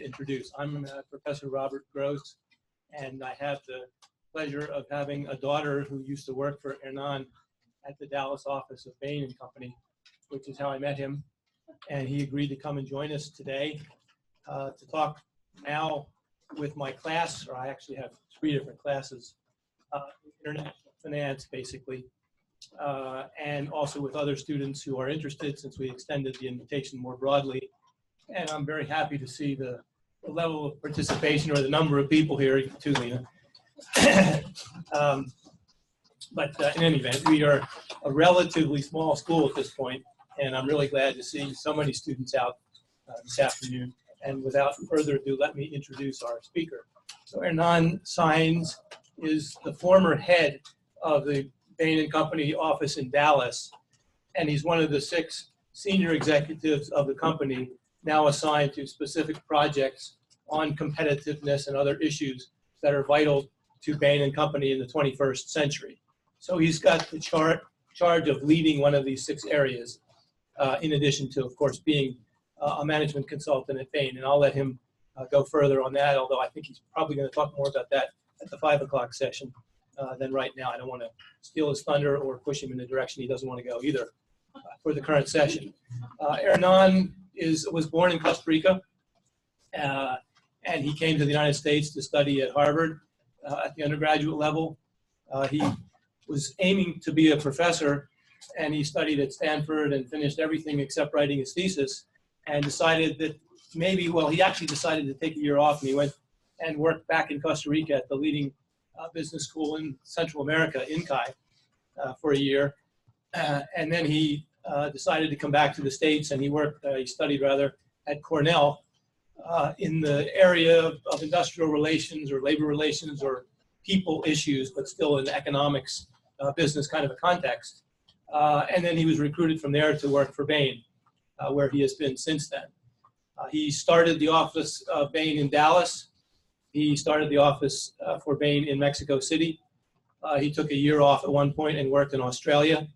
to introduce. I'm Professor Robert Gross, and I have the pleasure of having a daughter who used to work for Hernan at the Dallas office of Bain and Company, which is how I met him. And he agreed to come and join us today to talk now with my class, or I actually have 3 different classes, international finance, basically, and also with other students who are interested, since we extended the invitation more broadly. And I'm very happy to see the level of participation, or the number of people here, too, Lena. But in any event, we are a relatively small school at this point, and I'm really glad to see so many students out this afternoon. And without further ado, let me introduce our speaker. So Hernan Saenz is the former head of the Bain and Company office in Dallas, and he's one of the 6 senior executives of the company now assigned to specific projects on competitiveness and other issues that are vital to Bain and Company in the 21st century. So he's got the charge of leading one of these 6 areas, in addition to, of course, being a management consultant at Bain. And I'll let him go further on that, although I think he's probably going to talk more about that at the 5 o'clock session than right now. I don't want to steal his thunder or push him in the direction he doesn't want to go either for the current session. Hernan was born in Costa Rica, and he came to the United States to study at Harvard at the undergraduate level. He was aiming to be a professor, and he studied at Stanford and finished everything except writing his thesis, and decided that maybe, well, he actually decided to take a year off, and he went and worked back in Costa Rica at the leading business school in Central America, INCAI, for a year. And then he decided to come back to the States, and he studied rather at Cornell in the area of industrial relations or labor relations or people issues, but still in economics, business kind of a context. And then he was recruited from there to work for Bain, where he has been since then. He started the office of Bain in Dallas. He started the office for Bain in Mexico City. He took a year off at one point and worked in Australia.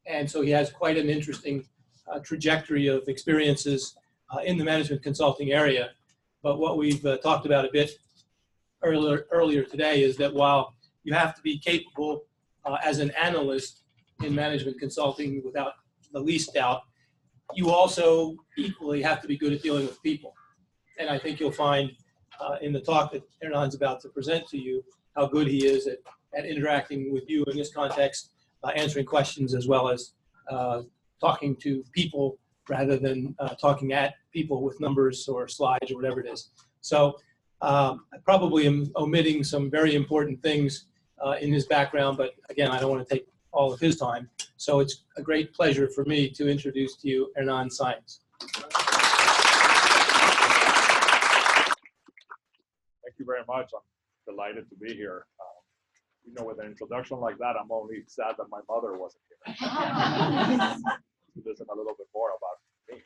And so he has quite an interesting trajectory of experiences in the management consulting area. But what we've talked about a bit earlier today is that while you have to be capable as an analyst in management consulting without the least doubt, you also equally have to be good at dealing with people. And I think you'll find in the talk that Hernan's about to present to you how good he is at interacting with you in this context, answering questions, as well as talking to people rather than talking at people with numbers or slides or whatever it is. So I probably am omitting some very important things in his background, but again, I don't want to take all of his time. So it's a great pleasure for me to introduce to you Hernan Saenz. Thank you very much. I'm delighted to be here. You know, with an introduction like that, I'm only sad that my mother wasn't here. To listen a little bit more about me.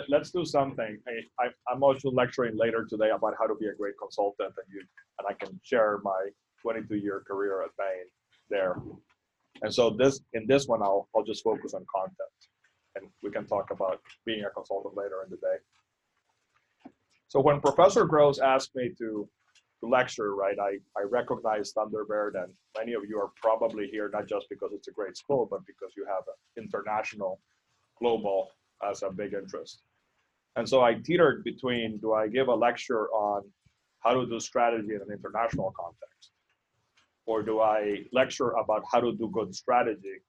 Let's do something. I'm also lecturing later today about how to be a great consultant, and I can share my 22-year career at Bain there. And so in this one, I'll just focus on content, and we can talk about being a consultant later in the day. So when Professor Gross asked me to lecture, right, I recognize Thunderbird, and many of you are probably here not just because it's a great school, but because you have international, global as a big interest. And so I teetered between, do I give a lecture on how to do strategy in an international context? Or do I lecture about how to do good strategy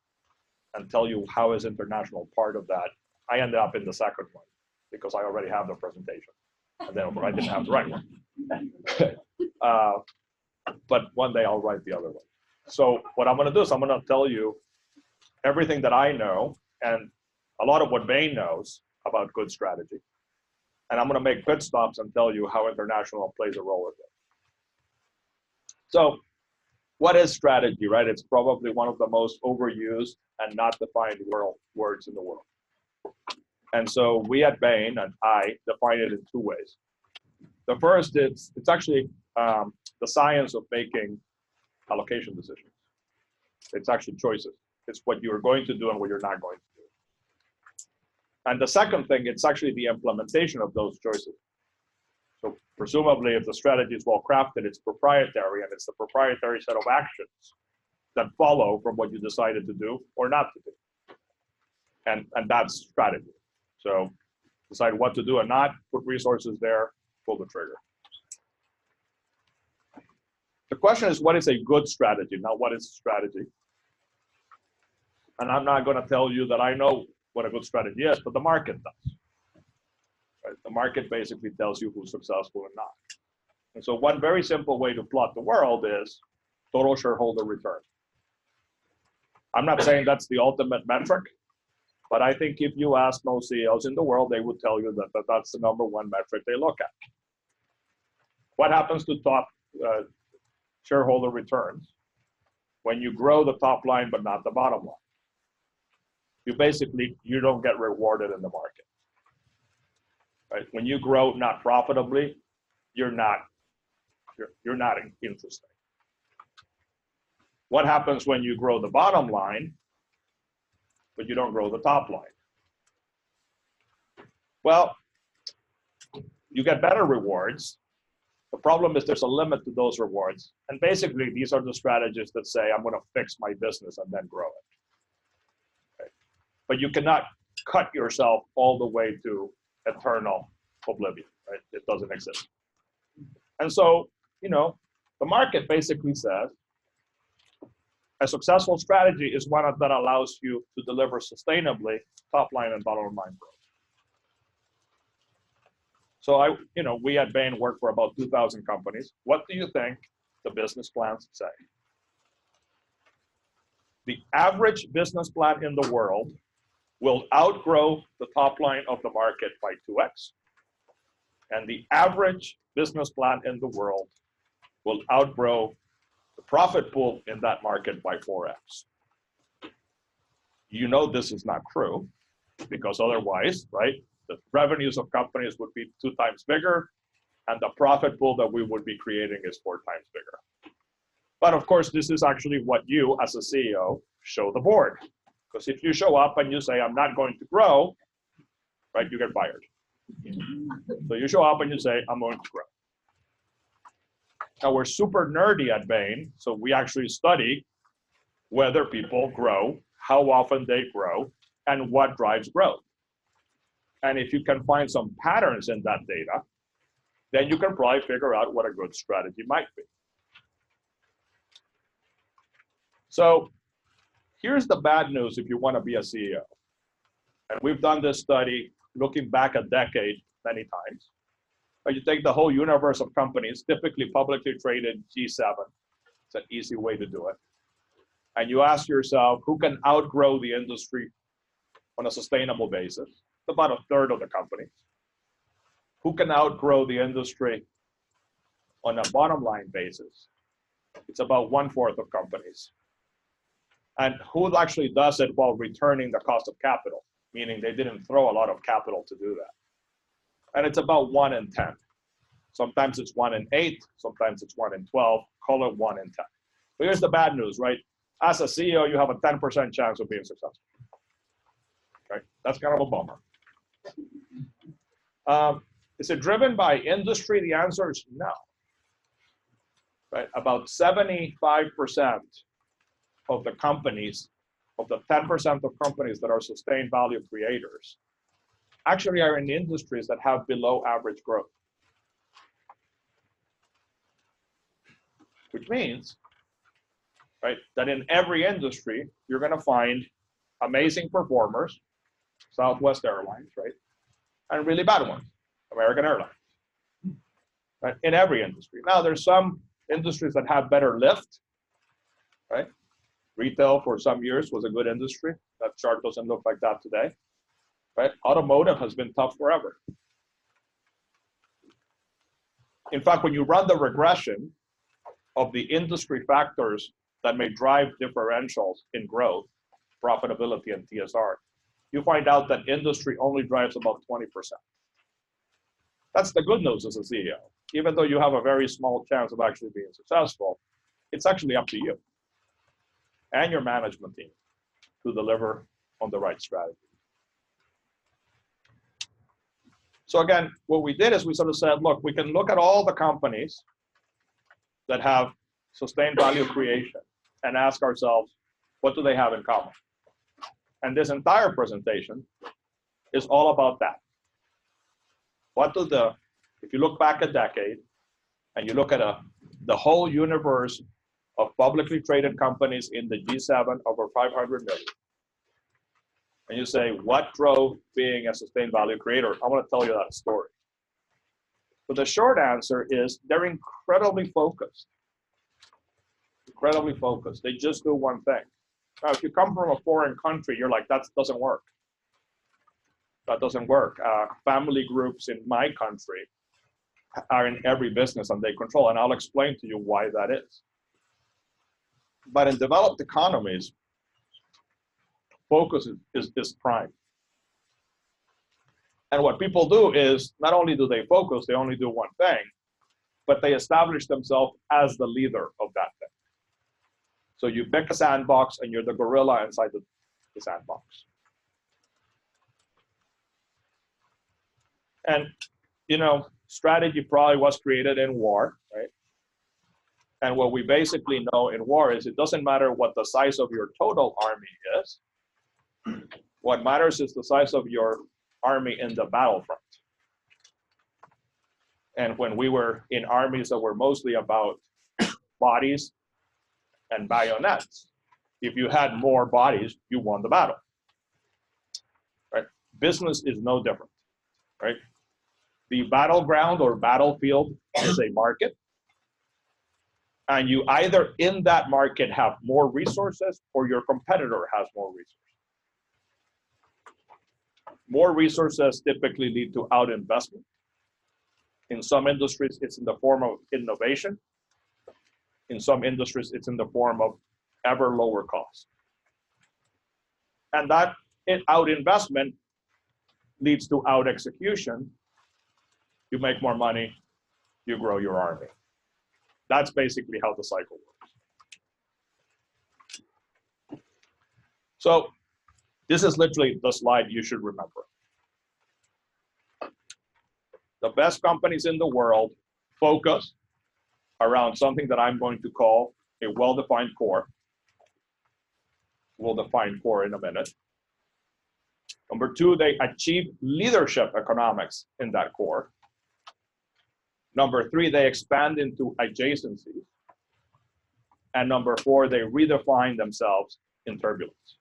and tell you how is international part of that? I ended up in the second one because I already have the presentation. And then I didn't have the right one. But one day I'll write the other one. So what I'm going to do is I'm going to tell you everything that I know and a lot of what Bain knows about good strategy. And I'm going to make pit stops and tell you how international plays a role in it. So what is strategy, right? It's probably one of the most overused and not defined words in the world. And so we at Bain, and I, define it in 2 ways. The first, it's actually the science of making allocation decisions. It's actually choices. It's what you're going to do and what you're not going to do. And the second thing, it's actually the implementation of those choices. So presumably, if the strategy is well crafted, it's proprietary, and it's the proprietary set of actions that follow from what you decided to do or not to do. And that's strategy. So decide what to do and not, put resources there, pull the trigger. The question is, what is a good strategy? Now, what is strategy? And I'm not going to tell you that I know what a good strategy is, but the market does. Right? The market basically tells you who's successful and not. And so one very simple way to plot the world is total shareholder return. I'm not saying that's the ultimate metric, but I think if you ask most CEOs in the world, they would tell you that that's the number one metric they look at. What happens to top shareholder returns when you grow the top line but not the bottom line? You don't get rewarded in the market. Right? When you grow not profitably, you're not interesting. What happens when you grow the bottom line, but you don't grow the top line? Well, you get better rewards. The problem is there's a limit to those rewards. And basically, these are the strategies that say, I'm going to fix my business and then grow it. Okay. But you cannot cut yourself all the way to eternal oblivion. Right? It doesn't exist. And so, the market basically says, a successful strategy is one that allows you to deliver sustainably top line and bottom line growth. So we at Bain work for about 2,000 companies. What do you think the business plans say? The average business plan in the world will outgrow the top line of the market by 2x. And the average business plan in the world will outgrow the profit pool in that market by 4x. You know this is not true, because otherwise, right, the revenues of companies would be 2 times bigger, and the profit pool that we would be creating is 4 times bigger. But of course, this is actually what you, as a CEO, show the board. Because if you show up and you say, I'm not going to grow, right, you get fired. So you show up and you say, I'm going to grow. Now, we're super nerdy at Bain, so we actually study whether people grow, how often they grow, and what drives growth. And if you can find some patterns in that data, then you can probably figure out what a good strategy might be. So here's the bad news if you want to be a CEO. And we've done this study looking back a decade many times. But you take the whole universe of companies, typically publicly traded G7. It's an easy way to do it. And you ask yourself, who can outgrow the industry on a sustainable basis? It's about a third of the companies. Who can outgrow the industry on a bottom line basis? It's about 1/4 of companies. And who actually does it while returning the cost of capital, meaning they didn't throw a lot of capital to do that? And it's about 1 in 10. Sometimes it's 1 in 8, sometimes it's 1 in 12, call it 1 in 10. But here's the bad news, right? As a CEO, you have a 10% chance of being successful. Okay, that's kind of a bummer. Is it driven by industry? The answer is no. Right? About 75% of the companies, of the 10% of companies that are sustained value creators, actually are in industries that have below average growth. Which means, right, that in every industry, you're going to find amazing performers, Southwest Airlines, right, and really bad ones, American Airlines, right, in every industry. Now, there's some industries that have better lift, right? Retail for some years was a good industry. That chart doesn't look like that today. Right? Automotive has been tough forever. In fact, when you run the regression of the industry factors that may drive differentials in growth, profitability, and TSR, you find out that industry only drives about 20%. That's the good news as a CEO. Even though you have a very small chance of actually being successful, it's actually up to you and your management team to deliver on the right strategy. So again, what we did is we sort of said, look, we can look at all the companies that have sustained value creation and ask ourselves, what do they have in common? And this entire presentation is all about that. If you look back a decade and you look at the whole universe of publicly traded companies in the G7 over 500 million, and you say, what drove being a sustained value creator? I want to tell you that story. But the short answer is they're incredibly focused. Incredibly focused. They just do one thing. Now, if you come from a foreign country, you're like, that doesn't work. That doesn't work. Family groups in my country are in every business and they control, and I'll explain to you why that is. But in developed economies, focus is prime. And what people do is, not only do they focus, they only do one thing, but they establish themselves as the leader of that thing. So you pick a sandbox and you're the gorilla inside the sandbox. And, you know, strategy probably was created in war, right? And what we basically know in war is it doesn't matter what the size of your total army is. What matters is the size of your army in the battlefront. And when we were in armies that were mostly about bodies and bayonets, if you had more bodies, you won the battle. Right? Business is no different, right? The battleground or battlefield is a market. And you either in that market have more resources or your competitor has more resources. More resources typically lead to out-investment. In some industries, it's in the form of innovation. In some industries, it's in the form of ever lower cost. And that out-investment leads to out-execution. You make more money, you grow your army. That's basically how the cycle works. So this is literally the slide you should remember. The best companies in the world focus around something that I'm going to call a well-defined core. We'll define core in a minute. Number two, they achieve leadership economics in that core. Number three, they expand into adjacencies. And number four, they redefine themselves in turbulence.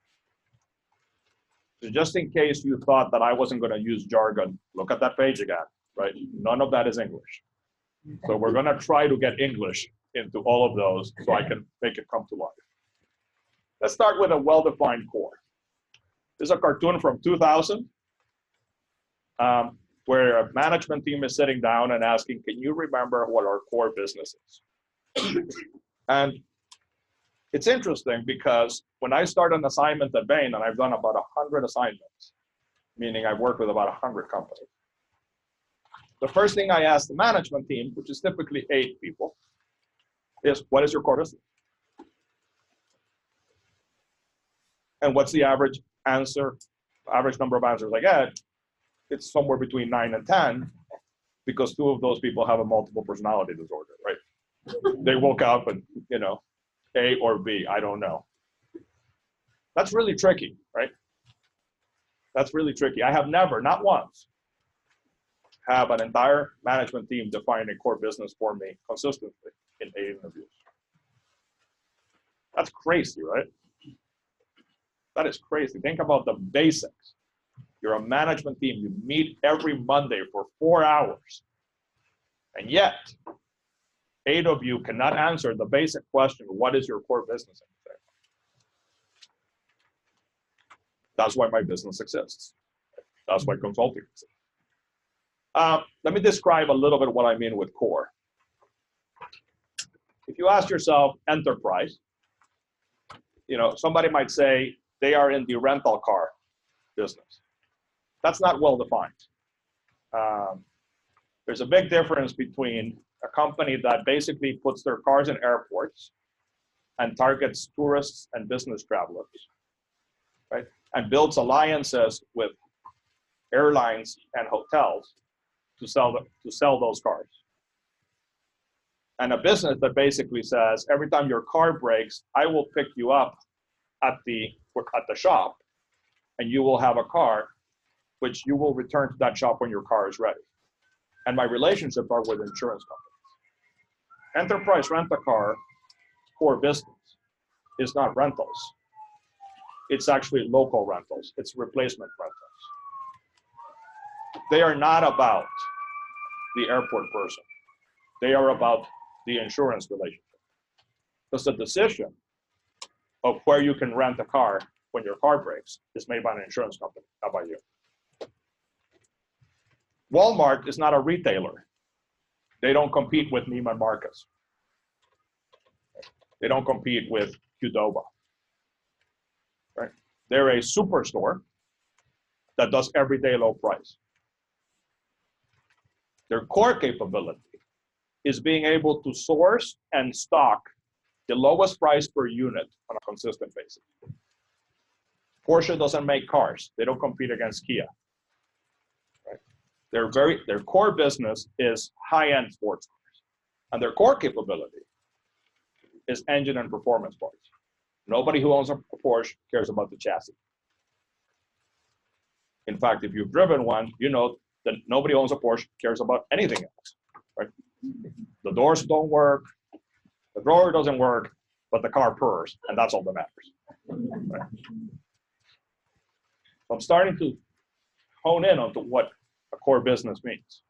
So just in case you thought that I wasn't going to use jargon, look at that page again, right? None of that is English. So we're going to try to get English into all of those so I can make it come to life. Let's start with a well-defined core. This is a cartoon from 2000 where a management team is sitting down and asking, can you remember what our core business is? And it's interesting because when I start an assignment at Bain, and I've done about 100 assignments, meaning I've worked with about 100 companies, the first thing I ask the management team, which is typically 8 people, is what is your core business? And what's the average answer, average number of answers I get? It's somewhere between 9 and 10, because 2 of those people have a multiple personality disorder, right? They woke up and, you know, A or B, I don't know. That's really tricky, right? That's really tricky. I have never, not once, have an entire management team define a core business for me consistently in 8 interviews. That's crazy, right? That is crazy. Think about the basics. You're a management team. You meet every Monday for 4 hours. And yet, 8 of you cannot answer the basic question, what is your core business? That's why my business exists. That's why consulting exists. Let me describe a little bit what I mean with core. If you ask yourself enterprise, you know, somebody might say they are in the rental car business. That's not well defined. There's a big difference between a company that basically puts their cars in airports and targets tourists and business travelers, right? And builds alliances with airlines and hotels, to sell those cars. And a business that basically says, every time your car breaks, I will pick you up at the shop, and you will have a car, which you will return to that shop when your car is ready. And my relationships are with insurance companies. Enterprise rent-a-car core business is not rentals. It's actually local rentals. It's replacement rentals. They are not about the airport person. They are about the insurance relationship. Because the decision of where you can rent a car when your car breaks is made by an insurance company, not by you. Walmart is not a retailer. They don't compete with Neiman Marcus. They don't compete with Qdoba. Right? They're a superstore that does everyday low price. Their core capability is being able to source and stock the lowest price per unit on a consistent basis. Porsche doesn't make cars. They don't compete against Kia. Right? Their core business is high-end sports cars. And their core capability is engine and performance parts. Nobody who owns a Porsche cares about the chassis. In fact, if you've driven one, you know that nobody owns a Porsche cares about anything else. Right? The doors don't work, the drawer doesn't work, but the car purrs, and that's all that matters. Right? So I'm starting to hone in on what a core business means.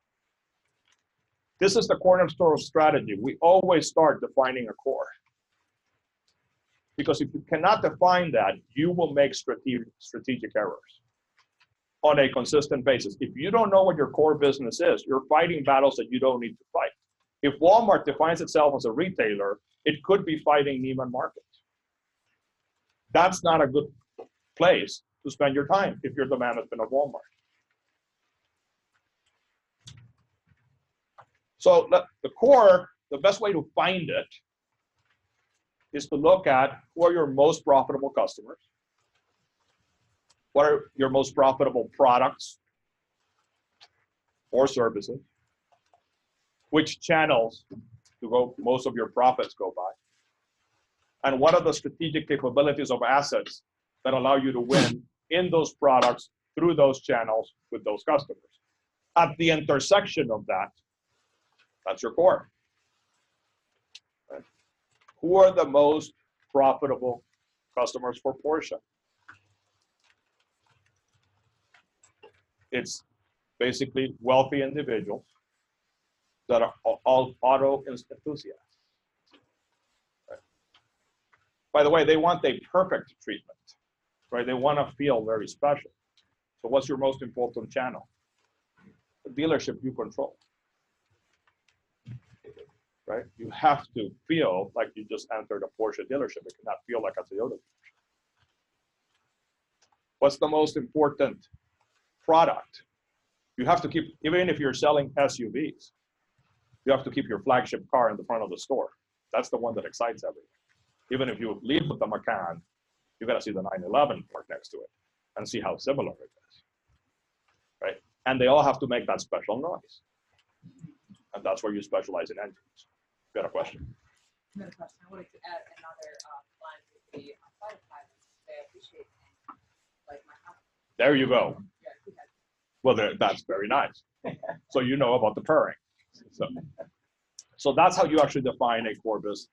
This is the cornerstone strategy. We always start defining a core. Because if you cannot define that, you will make strategic errors on a consistent basis. If you don't know what your core business is, you're fighting battles that you don't need to fight. If Walmart defines itself as a retailer, it could be fighting Neiman Marcus. That's not a good place to spend your time if you're the management of Walmart. So the core, the best way to find it is to look at who are your most profitable customers, what are your most profitable products or services, which channels do most of your profits go by, and what are the strategic capabilities of assets that allow you to win in those products through those channels with those customers. At the intersection of that, that's your core. Right? Who are the most profitable customers for Porsche? It's basically wealthy individuals that are all auto enthusiasts. Right? By the way, they want a perfect treatment, right? They want to feel very special. So what's your most important channel? The dealership you control. Right? You have to feel like you just entered a Porsche dealership. It cannot feel like a Toyota dealership. What's the most important product? You have to keep, even if you're selling SUVs, you have to keep your flagship car in the front of the store. That's the one that excites everyone. Even if you leave with the Macan, you got to see the 911 parked next to it and see how similar it is. Right? And they all have to make that special noise. And that's where you specialize in engines. You got a question? Another question. I wanted to add another line with the fighter pilots. They appreciate like my house. There you go. Yeah, Well, that's very nice. So you know about the purring. So that's how you actually define a core business.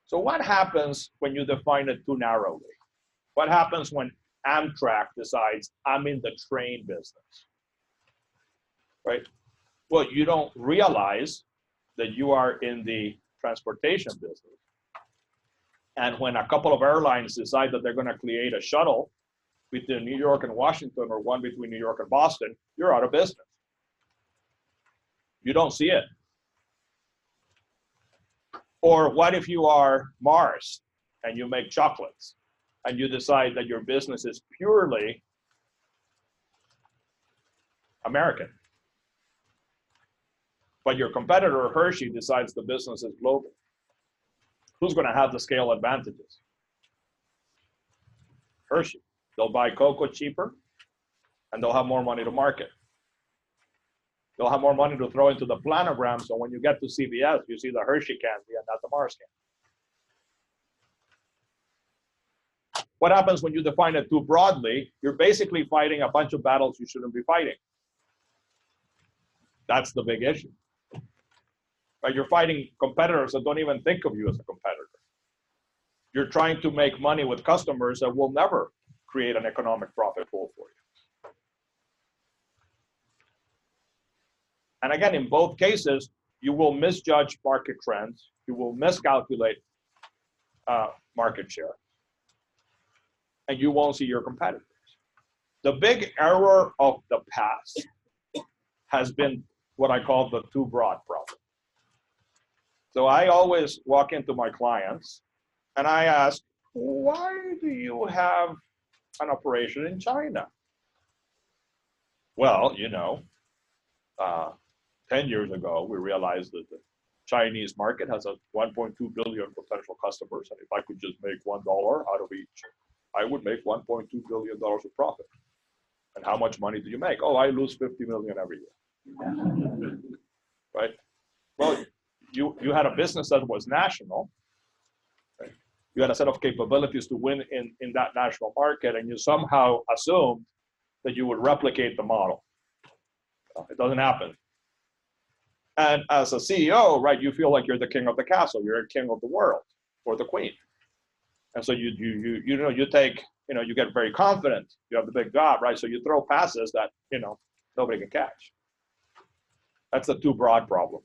So what happens when you define it too narrowly? What happens when Amtrak decides I'm in the train business? Right? Well, you don't realize that you are in the transportation business. And when a couple of airlines decide that they're going to create a shuttle between New York and Washington or one between New York and Boston, you're out of business. You don't see it. Or what if you are Mars and you make chocolates and you decide that your business is purely American? But your competitor, Hershey, decides the business is global. Who's going to have the scale advantages? Hershey. They'll buy cocoa cheaper, and they'll have more money to market. They'll have more money to throw into the planogram. So when you get to CVS, you see the Hershey candy and not the Mars candy. What happens when you define it too broadly? You're basically fighting a bunch of battles you shouldn't be fighting. That's the big issue. Right? You're fighting competitors that don't even think of you as a competitor. You're trying to make money with customers that will never create an economic profit pool for you. And again, in both cases, you will misjudge market trends. You will miscalculate market share. And you won't see your competitors. The big error of the past has been what I call the too broad problem. So I always walk into my clients and I ask, why do you have an operation in China? Well, 10 years ago, we realized that the Chinese market has a 1.2 billion potential customers. And if I could just make $1 out of each, I would make $1.2 billion of profit. And how much money do you make? Oh, I lose 50 million every year. Right? Well, you had a business that was national. Right? You had a set of capabilities to win in that national market, and you somehow assumed that you would replicate the model. It doesn't happen. And as a CEO, right, you feel like you're the king of the castle, you're a king of the world, or the queen. And so you get very confident, you have the big job, right? So you throw passes that, nobody can catch. That's the too broad problem.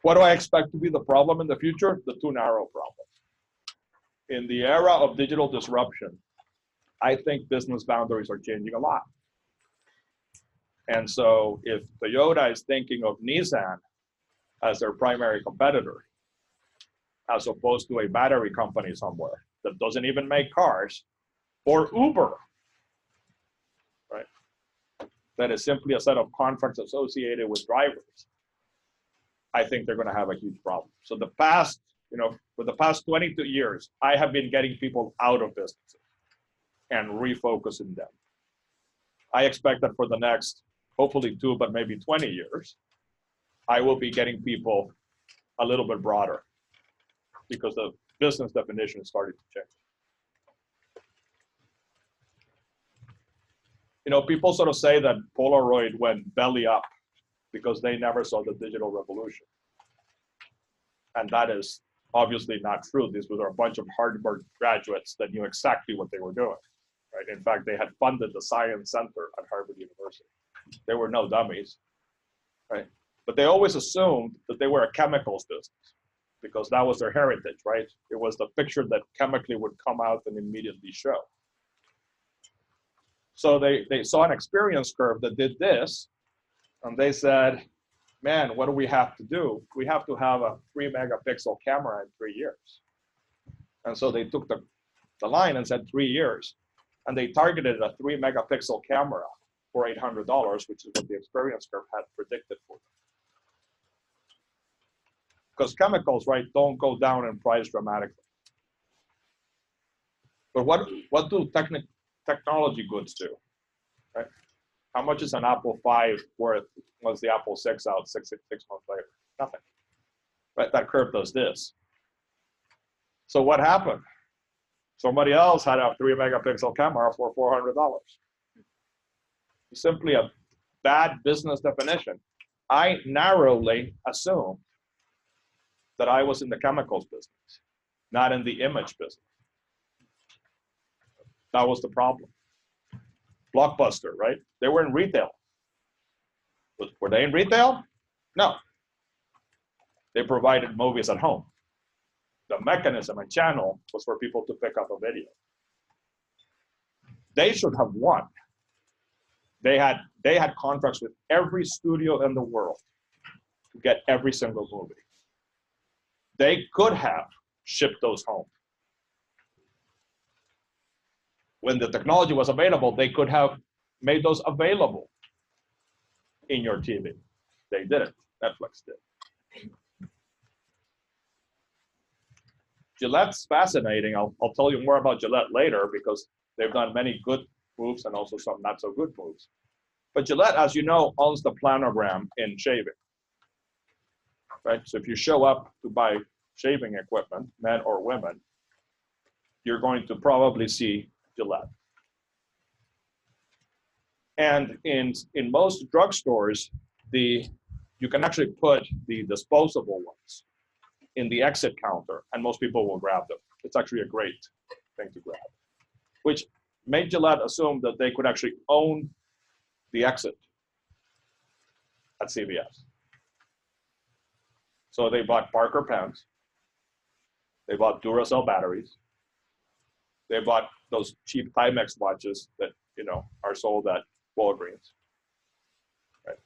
What do I expect to be the problem in the future? The too narrow problem. In the era of digital disruption, I think business boundaries are changing a lot. And so if Toyota is thinking of Nissan as their primary competitor, as opposed to a battery company somewhere that doesn't even make cars, or Uber, right? That is simply a set of contracts associated with drivers, I think they're going to have a huge problem. So for the past 22 years, I have been getting people out of businesses and refocusing them. I expect that for the next, hopefully 2, but maybe 20 years, I will be getting people a little bit broader because the business definition is starting to change. People sort of say that Polaroid went belly up because they never saw the digital revolution. And that is obviously not true. These were a bunch of Harvard graduates that knew exactly what they were doing. Right? In fact, they had funded the Science Center at Harvard University. They were no dummies, right? But they always assumed that they were a chemicals business because that was their heritage, right? It was the picture that chemically would come out and immediately show. So they saw an experience curve that did this, and they said, man, what do we have to do? We have to have a 3-megapixel camera in 3 years. And so they took the line and said 3 years. And they targeted a 3-megapixel camera for $800, which is what the experience curve had predicted for them. Because chemicals, right, don't go down in price dramatically. But what do technology goods do, right? How much is an Apple 5 worth once the Apple 6 out six months later? Nothing. Right? That curve does this. So what happened? Somebody else had a 3-megapixel camera for $400. Simply a bad business definition. I narrowly assumed that I was in the chemicals business, not in the image business. That was the problem. Blockbuster, right? They were in retail. Were they in retail? No. They provided movies at home. The mechanism and channel was for people to pick up a video. They should have won. They had contracts with every studio in the world to get every single movie. They could have shipped those home. When the technology was available, they could have made those available in your TV. They didn't. Netflix did. Gillette's fascinating. I'll tell you more about Gillette later because they've done many good moves and also some not so good moves. But Gillette, as you know, owns the planogram in shaving, right? So if you show up to buy shaving equipment, men or women, you're going to probably see Gillette. And in most drugstores, you can actually put the disposable ones in the exit counter, and most people will grab them. It's actually a great thing to grab, which made Gillette assume that they could actually own the exit at CVS. So they bought Parker pens, they bought Duracell batteries, they bought those cheap Timex watches that are sold at Walgreens. Right?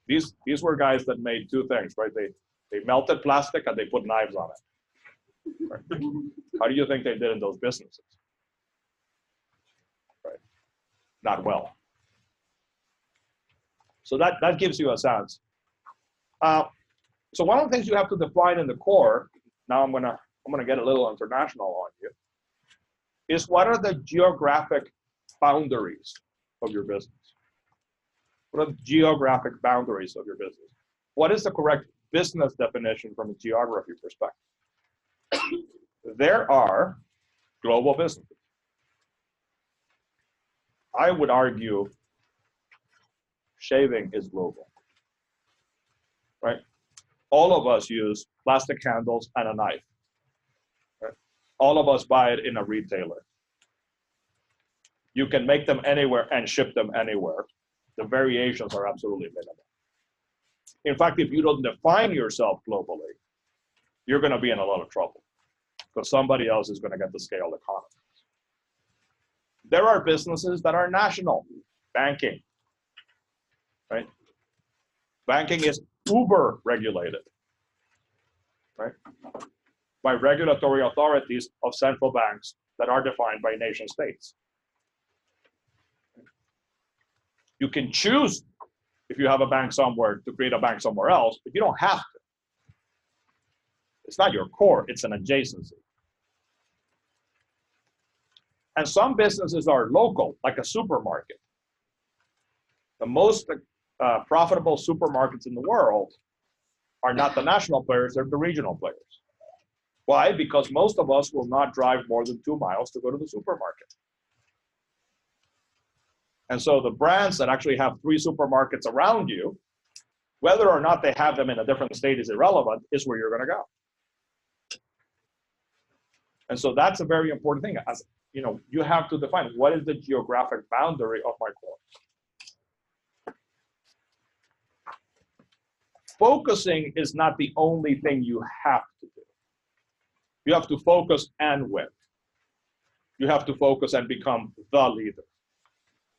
These were guys that made two things, right? They melted plastic and they put knives on it. Right? How do you think they did in those businesses? Right? Not well. So that gives you a sense. So one of the things you have to define in the core, now I'm gonna get a little international on you, is what are the geographic boundaries of your business? What are the geographic boundaries of your business? What is the correct business definition from a geography perspective? There are global businesses. I would argue shaving is global, right? All of us use plastic handles and a knife. Right? All of us buy it in a retailer. You can make them anywhere and ship them anywhere. The variations are absolutely minimal. In fact, if you don't define yourself globally, you're going to be in a lot of trouble because somebody else is going to get the scale economy. There are businesses that are national. Banking, right? Banking is uber regulated, right? By regulatory authorities of central banks that are defined by nation states. You can choose, if you have a bank somewhere, to create a bank somewhere else, but you don't have to. It's not your core, it's an adjacency. And some businesses are local, like a supermarket. The most profitable supermarkets in the world are not the national players, they're the regional players. Why? Because most of us will not drive more than 2 miles to go to the supermarket. And so the brands that actually have 3 supermarkets around you, whether or not they have them in a different state is irrelevant, is where you're going to go. And so that's a very important thing. As you have to define what is the geographic boundary of my core. Focusing is not the only thing you have to do. You have to focus and win. You have to focus and become the leader.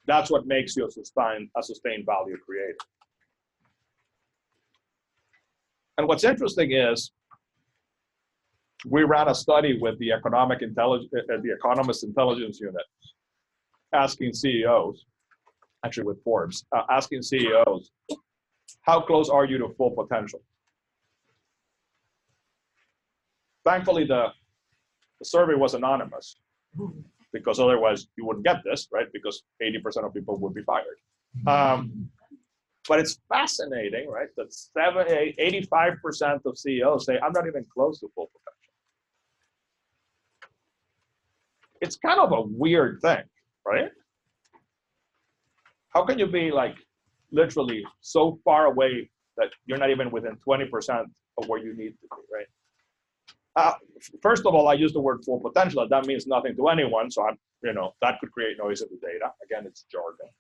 That's what makes you a sustained value creator. And what's interesting is we ran a study with the Economist Intelligence Unit, asking CEOs, actually with Forbes, asking CEOs, how close are you to full potential? Thankfully, the survey was anonymous, because otherwise you wouldn't get this, right? Because 80% of people would be fired. But it's fascinating, right? That 85% of CEOs say, I'm not even close to full potential. It's kind of a weird thing, right? How can you be like literally so far away that you're not even within 20% of where you need to be, right? First of all, I use the word full potential. That means nothing to anyone. So that could create noise in the data. Again, it's jargon.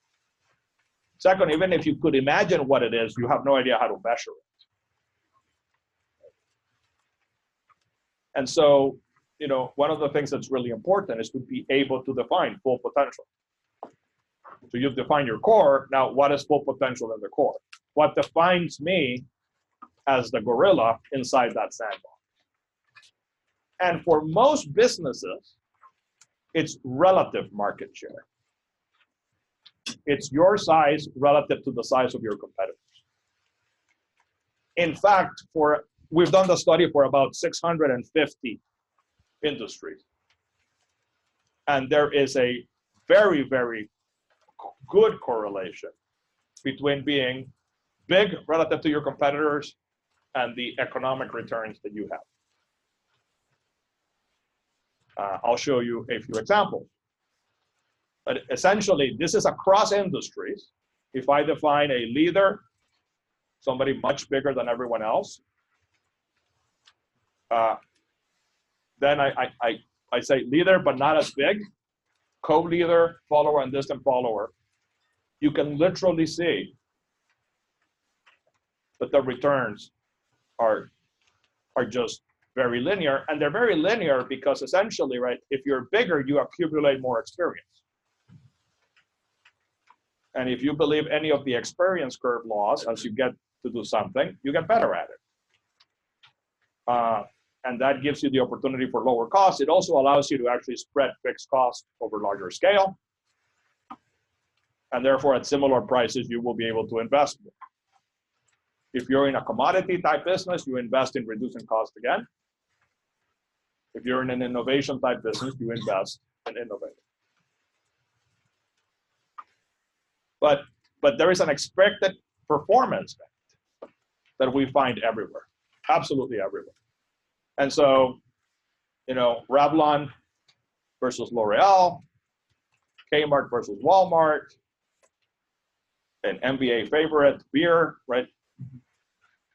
Second, even if you could imagine what it is, you have no idea how to measure it. And so, one of the things that's really important is to be able to define full potential. So you've defined your core. Now, what is full potential in the core? What defines me as the gorilla inside that sandbox? And for most businesses, it's relative market share. It's your size relative to the size of your competitors. In fact, we've done the study for about 650 industries. And there is a very, very good correlation between being big relative to your competitors and the economic returns that you have. I'll show you a few examples. But essentially, this is across industries. If I define a leader, somebody much bigger than everyone else, then I say leader, but not as big, co-leader, follower, and distant follower. You can literally see that the returns are just very linear, and they're very linear because essentially, right, if you're bigger, you accumulate more experience. And if you believe any of the experience curve laws, as you get to do something, you get better at it. And that gives you the opportunity for lower costs. It also allows you to actually spread fixed costs over larger scale. And therefore, at similar prices, you will be able to invest more. If you're in a commodity type business, you invest in reducing cost again. If you're in an innovation type business, you invest in innovating. But there is an expected performance that we find everywhere, absolutely everywhere. And so, Revlon versus L'Oreal, Kmart versus Walmart, an NBA favorite, beer, right?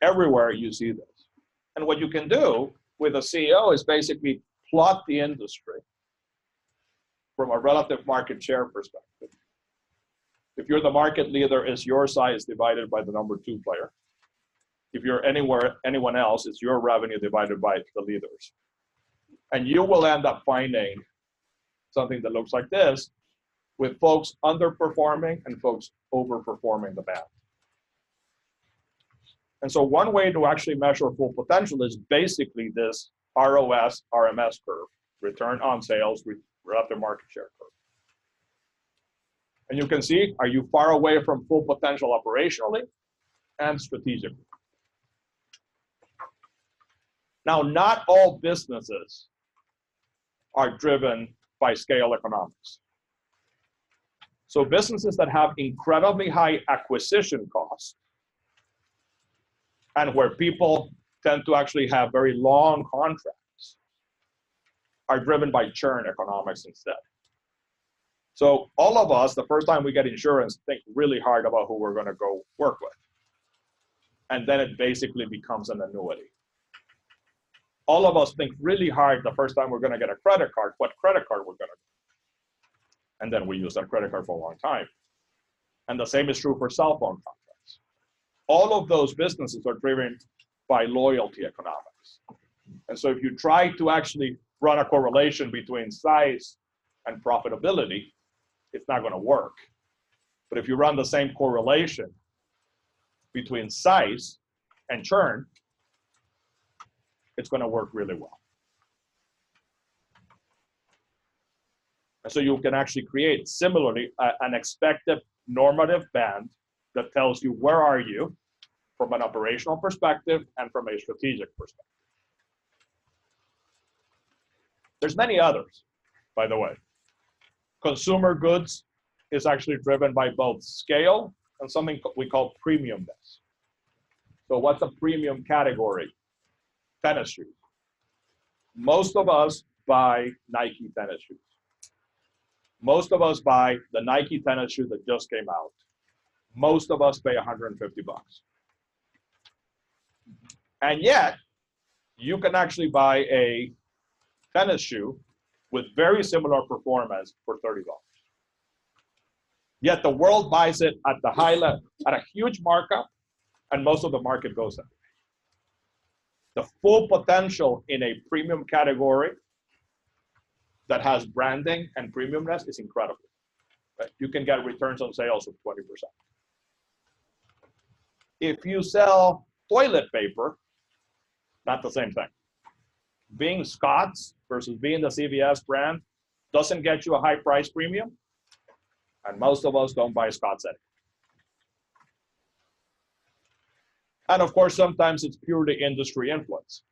Everywhere you see this. And what you can do with a CEO is basically plot the industry from a relative market share perspective. If you're the market leader, it's your size divided by the number 2 player. If you're anyone else, it's your revenue divided by the leaders. And you will end up finding something that looks like this, with folks underperforming and folks overperforming the band. And so one way to actually measure full potential is basically this ROS, RMS curve, return on sales, relative market share curve. And you can see, are you far away from full potential operationally and strategically? Now, not all businesses are driven by scale economics. So businesses that have incredibly high acquisition costs and where people tend to actually have very long contracts are driven by churn economics instead. So all of us, the first time we get insurance, think really hard about who we're going to go work with. And then it basically becomes an annuity. All of us think really hard the first time we're going to get a credit card, what credit card we're going to get. And then we use that credit card for a long time. And the same is true for cell phone contracts. All of those businesses are driven by loyalty economics. And so if you try to actually run a correlation between size and profitability, it's not going to work. But if you run the same correlation between size and churn, it's going to work really well. And so you can actually create, similarly, an expected normative band that tells you where are you from an operational perspective and from a strategic perspective. There's many others, by the way. Consumer goods is actually driven by both scale and something we call premiumness. So what's a premium category? Tennis shoes. Most of us buy Nike tennis shoes. Most of us buy the Nike tennis shoe that just came out. Most of us pay $150. And yet, you can actually buy a tennis shoe with very similar performance for $30. Yet the world buys it at the high level, at a huge markup, and most of the market goes there. The full potential in a premium category that has branding and premiumness is incredible. Right? You can get returns on sales of 20%. If you sell toilet paper, not the same thing. Being Scott's versus being the CVS brand doesn't get you a high price premium, and most of us don't buy Scott's anymore. And of course, sometimes it's purely industry influence,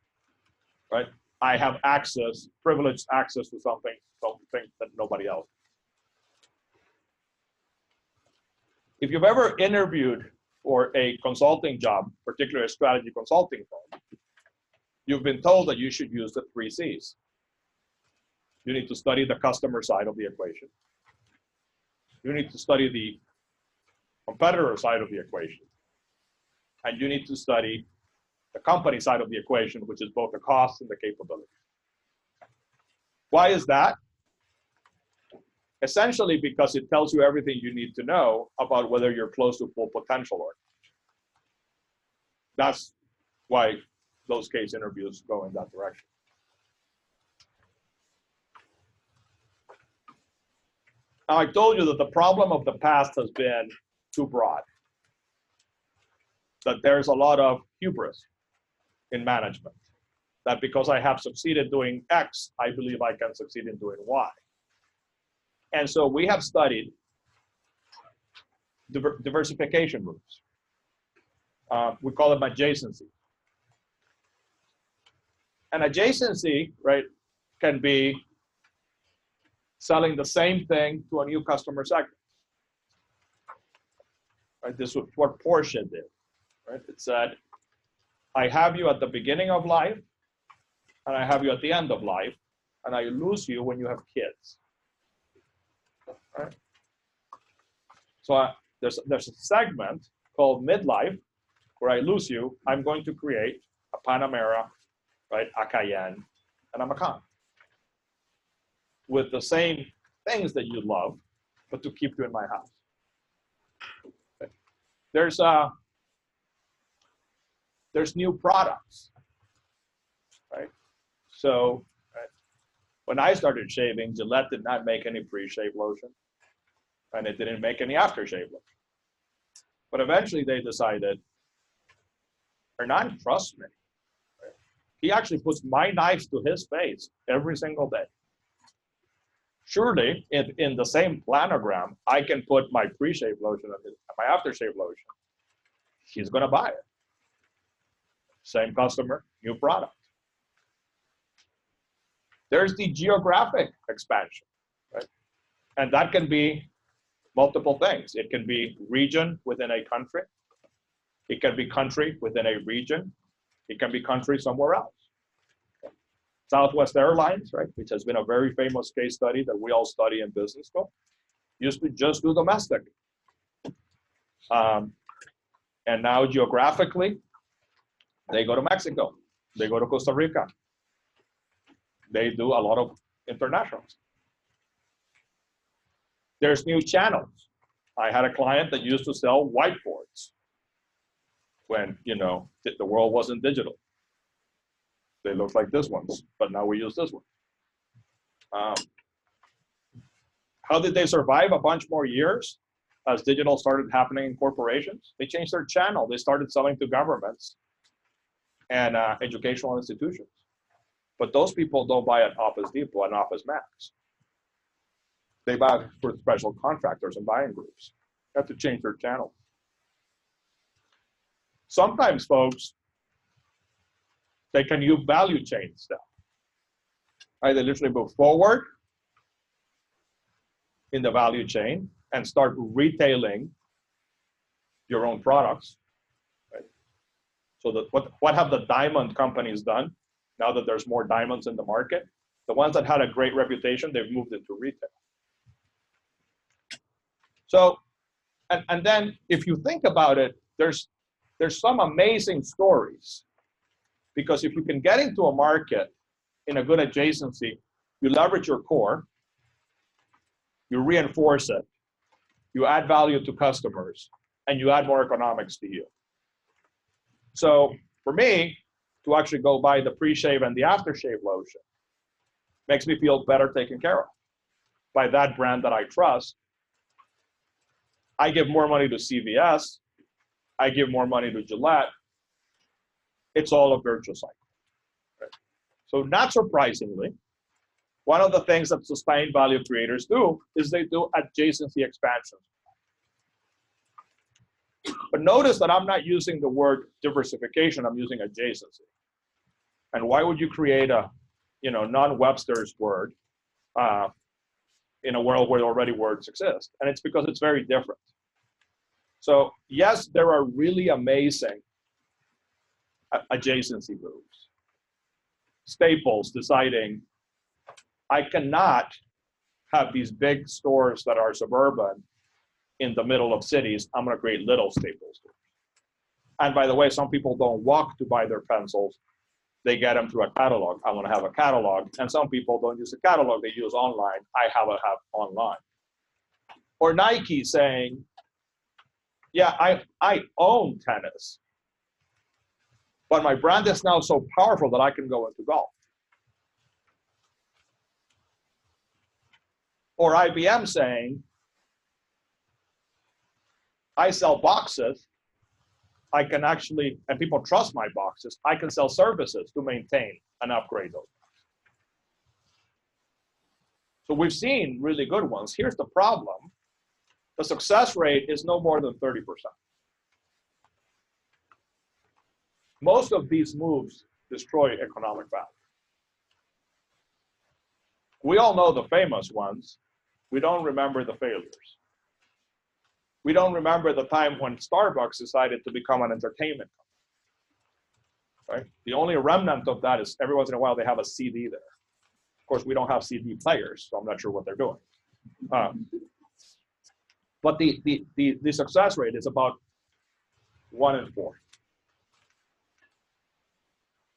right? I have access, privileged access to something that nobody else. if you've ever interviewed for a consulting job, particularly a strategy consulting firm, you've been told that you should use the 3 C's. You need to study the customer side of the equation. You need to study the competitor side of the equation. And you need to study the company side of the equation, which is both the cost and the capability. Why is that? Essentially because it tells you everything you need to know about whether you're close to full potential or not. That's why those case interviews go in that direction. Now, I told you that the problem of the past has been too broad, that there's a lot of hubris in management, that because I have succeeded doing X, I believe I can succeed in doing Y. And so we have studied diversification routes. We call them adjacency. An adjacency, right, can be selling the same thing to a new customer segment. Right, this is what Porsche did. Right? It said, I have you at the beginning of life, and I have you at the end of life, and I lose you when you have kids. Right? So there's a segment called midlife where I lose you. I'm going to create a Panamera, right, a Cayenne, and a Macan with the same things that you love, but to keep you in my house. Okay. There's new products, right? So when I started shaving, Gillette did not make any pre-shave lotion, and it didn't make any aftershave lotion. But eventually they decided, Hernan trusts me. Right? He actually puts my knives to his face every single day. Surely, in the same planogram, I can put my pre-shave lotion and my aftershave lotion. He's going to buy it. Same customer, new product. There's the geographic expansion, right? And that can be multiple things. It can be region within a country. It can be country within a region. It can be country somewhere else. Southwest Airlines, right, which has been a very famous case study that we all study in business school, used to just do domestic. And now geographically, they go to Mexico. They go to Costa Rica. They do a lot of internationals. There's new channels. I had a client that used to sell whiteboards when, you know, the world wasn't digital. They look like this ones, but now we use this one. How did they survive a bunch more years as digital started happening in corporations? They changed their channel. They started selling to governments and educational institutions. But those people don't buy at Office Depot and Office Max. They buy for special contractors and buying groups. They have to change their channel. Sometimes, folks, they can use value chain stuff. Right? They literally move forward in the value chain and start retailing your own products. Right? So that what have the diamond companies done now that there's more diamonds in the market? The ones that had a great reputation, they've moved into retail. So, and then if you think about it, there's some amazing stories. Because if you can get into a market in a good adjacency, you leverage your core, you reinforce it, you add value to customers, and you add more economics to you. So for me, to actually go buy the pre-shave and the aftershave lotion makes me feel better taken care of by that brand that I trust. I give more money to CVS. I give more money to Gillette. It's all a virtuous cycle. Right? So not surprisingly, one of the things that sustained value creators do is they do adjacency expansions. But notice that I'm not using the word diversification, I'm using adjacency. And why would you create a, you know, non-Webster's word in a world where already words exist? And it's because it's very different. So yes, there are really amazing adjacency moves. Staples deciding, I cannot have these big stores that are suburban in the middle of cities. I'm going to create little Staples stores. And by the way, some people don't walk to buy their pencils. They get them through a catalog. I want to have a catalog. And some people don't use a catalog. They use online. I have online. Or Nike saying, yeah, I own tennis, but my brand is now so powerful that I can go into golf. Or IBM saying, I sell boxes. I can actually, and people trust my boxes, I can sell services to maintain and upgrade those boxes. So we've seen really good ones. Here's the problem. The success rate is no more than 30%. Most of these moves destroy economic value. We all know the famous ones. We don't remember the failures. We don't remember the time when Starbucks decided to become an entertainment company, right? The only remnant of that is every once in a while they have a CD there. Of course, we don't have CD players, so I'm not sure what they're doing. But the success rate is about 1 in 4.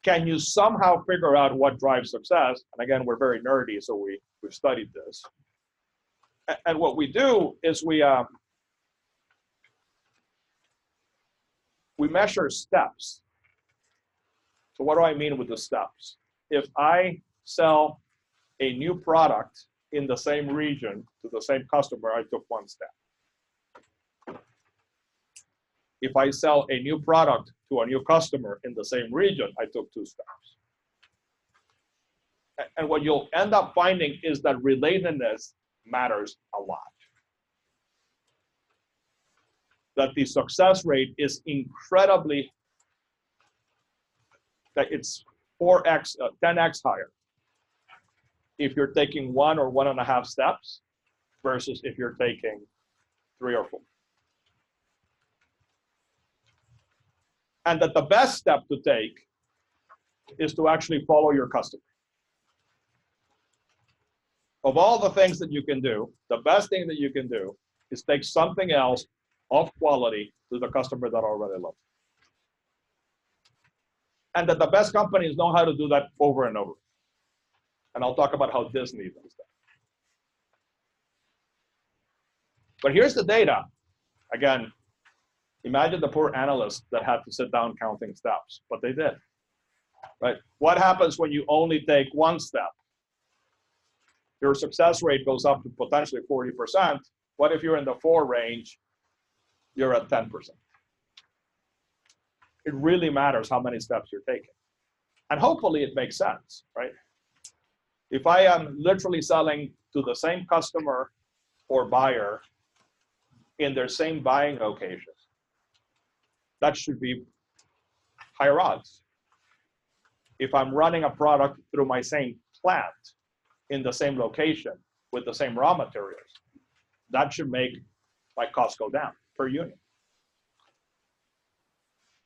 Can you somehow figure out what drives success? And again, we're very nerdy, so we've studied this. And what we do is we measure steps. So what do I mean with the steps? If I sell a new product in the same region to the same customer, I took 1 step. If I sell a new product to a new customer in the same region, I took 2 steps. And what you'll end up finding is that relatedness matters a lot. That the success rate is incredibly, that it's 4x, 10x higher if you're taking 1 or 1.5 steps versus if you're taking 3 or 4. And that the best step to take is to actually follow your customer. Of all the things that you can do, the best thing that you can do is take something else of quality to the customer that already loves it. And that the best companies know how to do that over and over. And I'll talk about how Disney does that. But here's the data. Again, imagine the poor analysts that had to sit down counting steps, but they did. Right? What happens when you only take 1 step? Your success rate goes up to potentially 40%. What if you're in the 4 range? You're at 10%. It really matters how many steps you're taking. And hopefully it makes sense, right? If I am literally selling to the same customer or buyer in their same buying locations, that should be higher odds. If I'm running a product through my same plant in the same location with the same raw materials, that should make my costs go down per unit.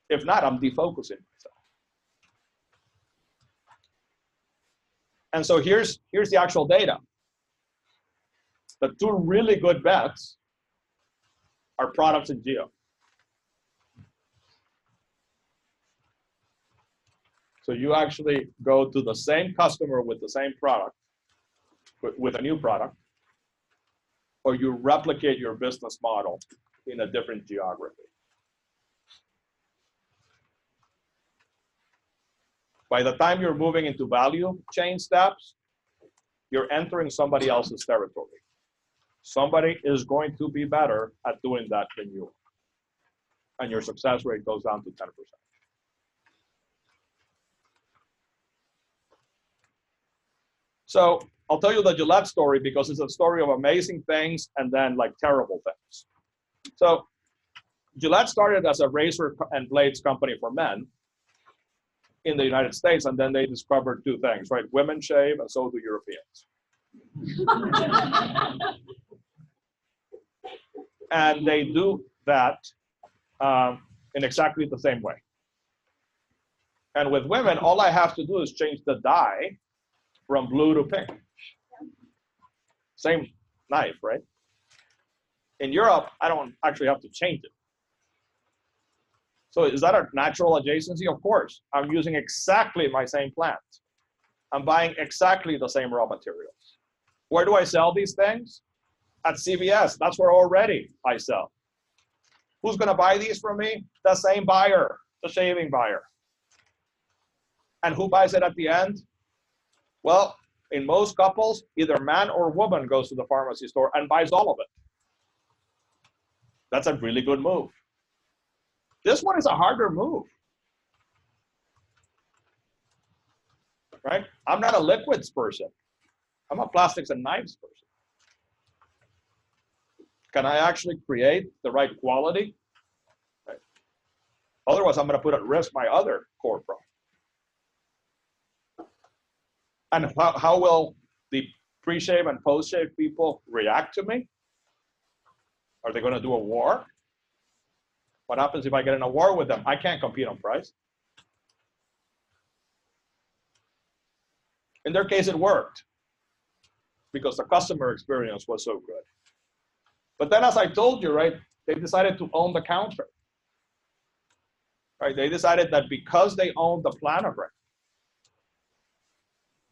If not, I'm defocusing myself. And so here's the actual data. The 2 really good bets are products and geo. So you actually go to the same customer with the same product, with a new product, or you replicate your business model in a different geography. By the time you're moving into value chain steps, you're entering somebody else's territory. Somebody is going to be better at doing that than you are. And your success rate goes down to 10%. So I'll tell you the Gillette story because it's a story of amazing things and then like terrible things. So Gillette started as a razor and blades company for men in the United States, and then they discovered 2 things, right? Women shave, and so do Europeans. And that in exactly the same way. And with women, all I have to do is change the dye from blue to pink. Same knife, right? In Europe, I don't actually have to change it. So is that a natural adjacency? Of course. I'm using exactly my same plant. I'm buying exactly the same raw materials. Where do I sell these things? At CVS. That's where already I sell. Who's going to buy these from me? The same buyer, the shaving buyer. And who buys it at the end? Well, in most couples, either man or woman goes to the pharmacy store and buys all of it. That's a really good move. This one is a harder move, right? I'm not a liquids person. I'm a plastics and knives person. Can I actually create the right quality? Right. Otherwise, I'm going to put at risk my other core product. And how will the pre-shave and post-shave people react to me? Are they going to do a war? What happens if I get in a war with them? I can't compete on price. In their case, it worked because the customer experience was so good. But then, as I told you, right, they decided to own the counter. Right? They decided that because they owned the planogram,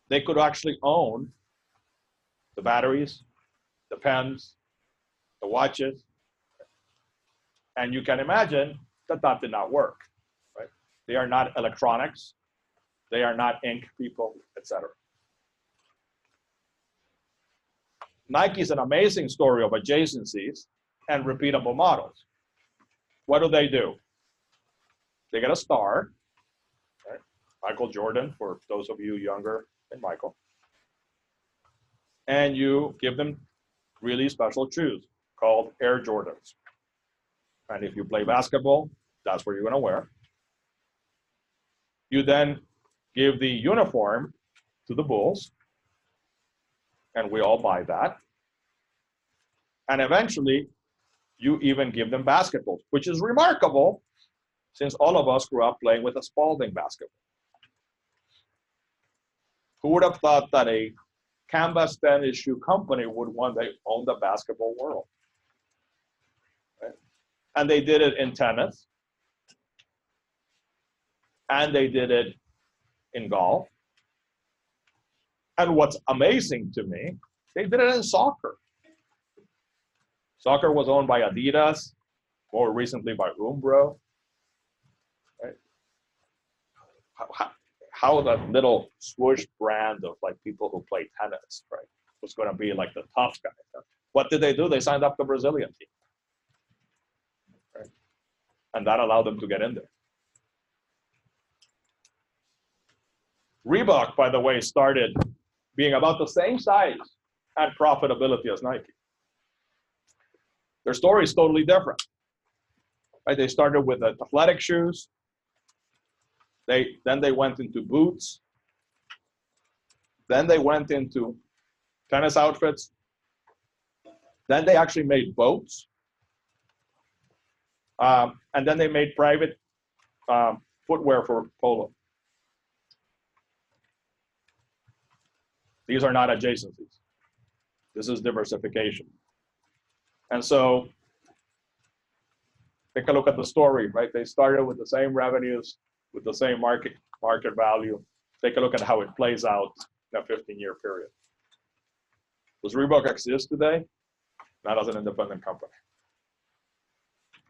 they could actually own the batteries, the pens, the watches. And you can imagine that that did not work. Right? They are not electronics. They are not ink people, etc. Nike is an amazing story of adjacencies and repeatable models. What do? They get a star, right? Michael Jordan, for those of you younger than Michael. And you give them really special shoes called Air Jordans. And if you play basketball, that's what you're going to wear. You then give the uniform to the Bulls, and we all buy that. And eventually, you even give them basketballs, which is remarkable since all of us grew up playing with a Spalding basketball. Who would have thought that a canvas tennis shoe company would one day own the basketball world? Right? And they did it in tennis, and they did it in golf. And what's amazing to me, they did it in soccer. Soccer was owned by Adidas, more recently by Umbro. Right? How that little swoosh brand of like people who play tennis, right, was going to be like the tough guy. What did they do? They signed up the Brazilian team. Right? And that allowed them to get in there. Reebok, by the way, started being about the same size and profitability as Nike. Their story is totally different. Right? They started with athletic shoes. Then they went into boots. Then they went into tennis outfits. Then they actually made boats. And then they made private footwear for polo. These are not adjacencies. This is diversification. And so take a look at the story, right? They started with the same revenues, with the same market value. Take a look at how it plays out in a 15-year period. Does Reebok exist today? Not as an independent company.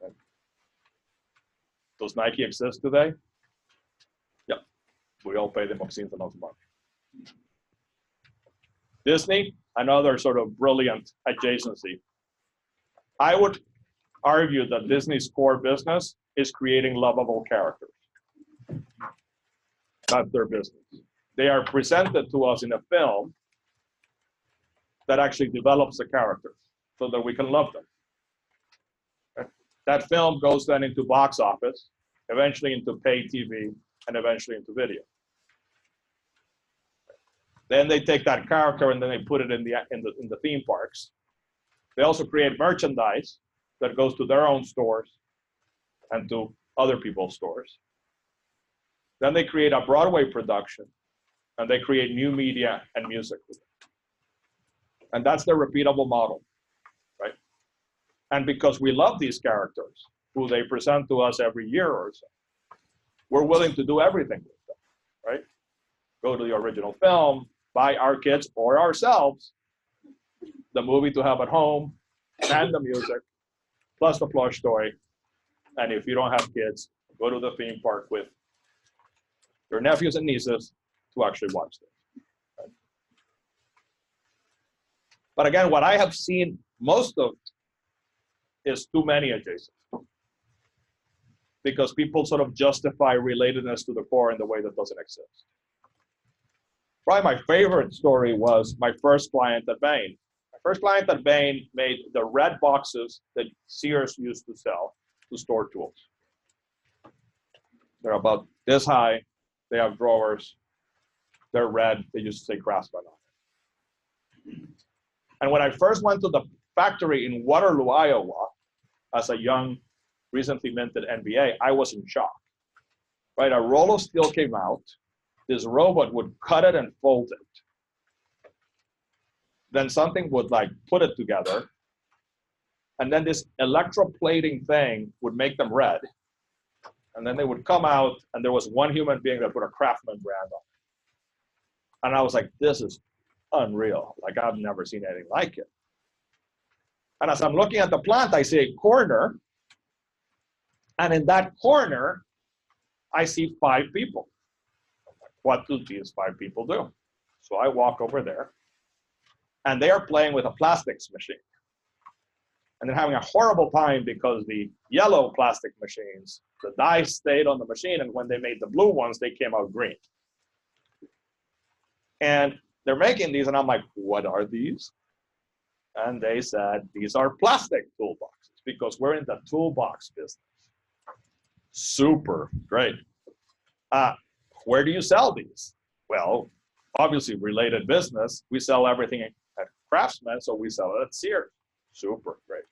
Okay. Does Nike exist today? Yeah. We all pay them obscene amounts of money. Disney, another sort of brilliant adjacency. I would argue that Disney's core business is creating lovable characters. That's their business. They are presented to us in a film that actually develops the characters so that we can love them. Okay? That film goes then into box office, eventually into pay TV, and eventually into video. Then they take that character and then they put it in the theme parks. They also create merchandise that goes to their own stores and to other people's stores. Then they create a Broadway production, and they create new media and music with it. And that's their repeatable model, right? And because we love these characters, who they present to us every year or so, we're willing to do everything with them, right? Go to the original film, buy our kids or ourselves the movie to have at home, and the music, plus the plush toy. And if you don't have kids, go to the theme park with your nephews and nieces to actually watch this. Right? But again, what I have seen most of is too many adjacent. Because people sort of justify relatedness to the core in the way that doesn't exist. Probably my favorite story was my first client at Bain. My first client at Bain made the red boxes that Sears used to sell to store tools. They're about this high. They have drawers. They're red. They used to say Craftsman on it. And when I first went to the factory in Waterloo, Iowa, as a young, recently minted NBA, I was in shock. Right, a roll of steel came out. This robot would cut it and fold it. Then something would like put it together. And then this electroplating thing would make them red. And then they would come out, and there was one human being that put a Craftsman brand on it. And I was like, this is unreal. Like, I've never seen anything like it. And as I'm looking at the plant, I see a corner. And in that corner, I see 5 people. What do these 5 people do? So I walk over there, and they are playing with a plastics machine. And they're having a horrible time because the yellow plastic machines, the dye stayed on the machine, and when they made the blue ones, they came out green. And they're making these, and I'm like, what are these? And they said, these are plastic toolboxes, because we're in the toolbox business. Super great. Where do you sell these? Well, obviously related business. We sell everything at Craftsman, so we sell it at Sears. Super great.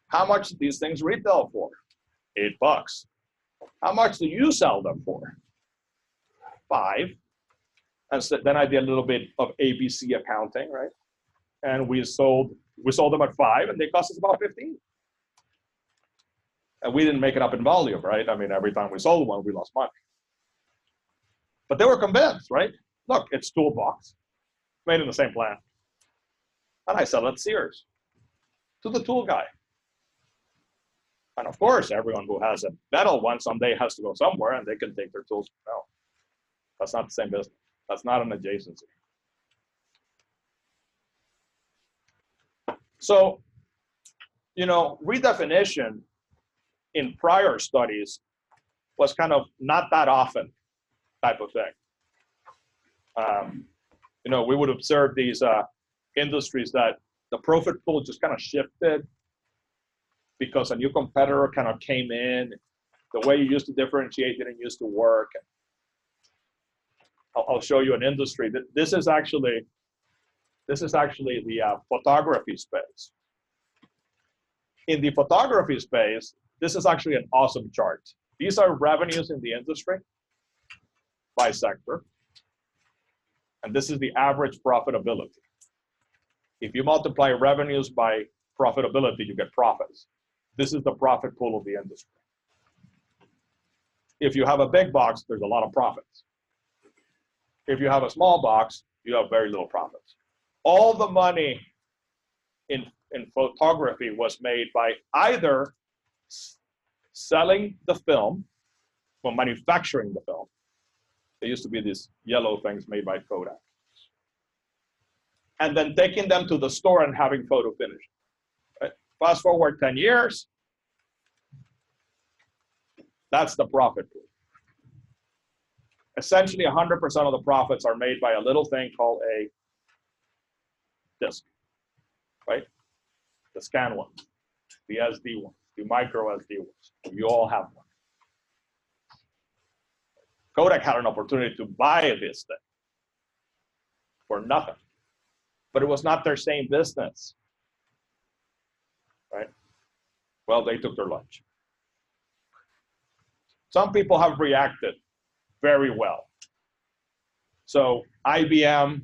How much do these things retail for? $8. How much do you sell them for? $5. And so then I did a little bit of ABC accounting, right? And we sold them at $5, and they cost us about $15. And we didn't make it up in volume, right? I mean, every time we sold one, we lost money. But they were convinced, right? Look, it's toolbox, made in the same plant. And I sell it at Sears to the tool guy. And of course, everyone who has a metal one someday has to go somewhere, and they can take their tools. No, that's not the same business. That's not an adjacency. So, you know, redefinition in prior studies was kind of not that often type of thing. You know, we would observe these industries that the profit pool just kind of shifted because a new competitor kind of came in. The way you used to differentiate didn't used to work. I'll show you an industry. This is actually the photography space. In the photography space, this is actually an awesome chart. These are revenues in the industry by sector. And this is the average profitability. If you multiply revenues by profitability, you get profits. This is the profit pool of the industry. If you have a big box, there's a lot of profits. If you have a small box, you have very little profits. All the money in photography was made by either selling the film or manufacturing the film. There used to be these yellow things made by Kodak. And then taking them to the store and having photo finish. Right? Fast forward 10 years, that's the profit pool. Essentially, 100% of the profits are made by a little thing called a disc, right? The scan one, the SD one, the micro SD ones. You all have one. Kodak had an opportunity to buy this thing for nothing, but it was not their same business, right? Well, they took their lunch. Some people have reacted very well. So IBM,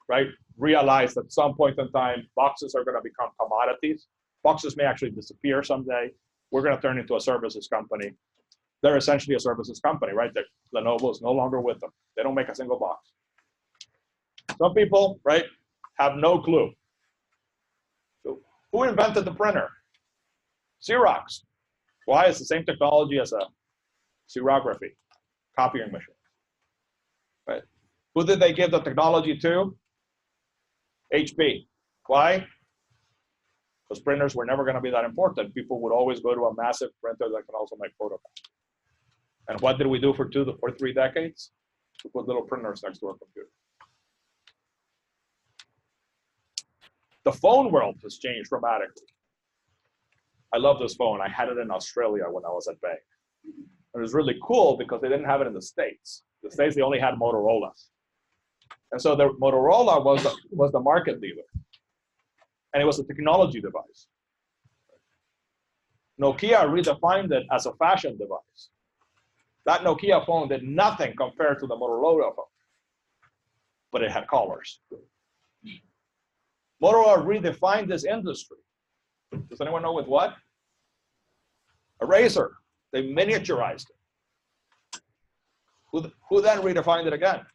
right, realized at some point in time, boxes are going to become commodities. Boxes may actually disappear someday. We're going to turn into a services company. They're essentially a services company, right? Lenovo is no longer with them. They don't make a single box. Some people, right, have no clue. So who invented the printer? Xerox. Why? It's the same technology as a xerography, copying machine. Right? Who did they give the technology to? HP. Why? Because printers were never going to be that important. People would always go to a massive printer that can also make photocopies. And what did we do for 2 or 3 decades? We put little printers next to our computer. The phone world has changed dramatically. I love this phone. I had it in Australia when I was at Bain. It was really cool because they didn't have it in the States. The States, they only had Motorola's. And so the Motorola was the market leader. And it was a technology device. Nokia redefined it as a fashion device. That Nokia phone did nothing compared to the Motorola phone. But it had colors. Motorola redefined this industry. Does anyone know with what? A razor. They miniaturized it. Who then redefined it again?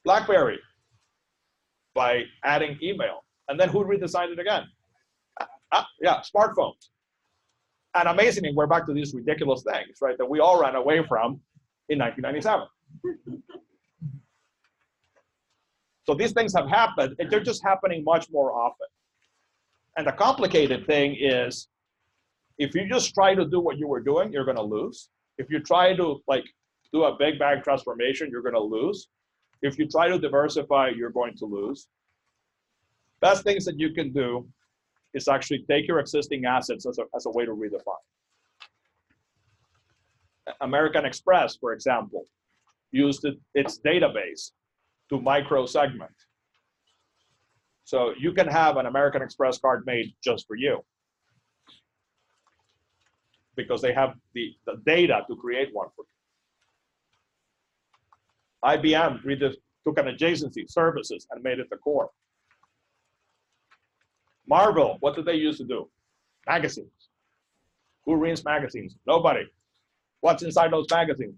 BlackBerry, by adding email. And then who redesigned it again? Yeah, smartphones. And amazingly, we're back to these ridiculous things, right, that we all ran away from in 1997. So these things have happened, and they're just happening much more often. And the complicated thing is, if you just try to do what you were doing, you're going to lose. If you try to do a big bang transformation, you're going to lose. If you try to diversify, you're going to lose. Best things that you can do is actually take your existing assets as a way to redefine. American Express, for example, used its database to micro-segment. So you can have an American Express card made just for you, because they have the data to create one for you. IBM took an adjacency, services, and made it the core. Marvel, what did they used to do? Magazines. Who reads magazines? Nobody. What's inside those magazines?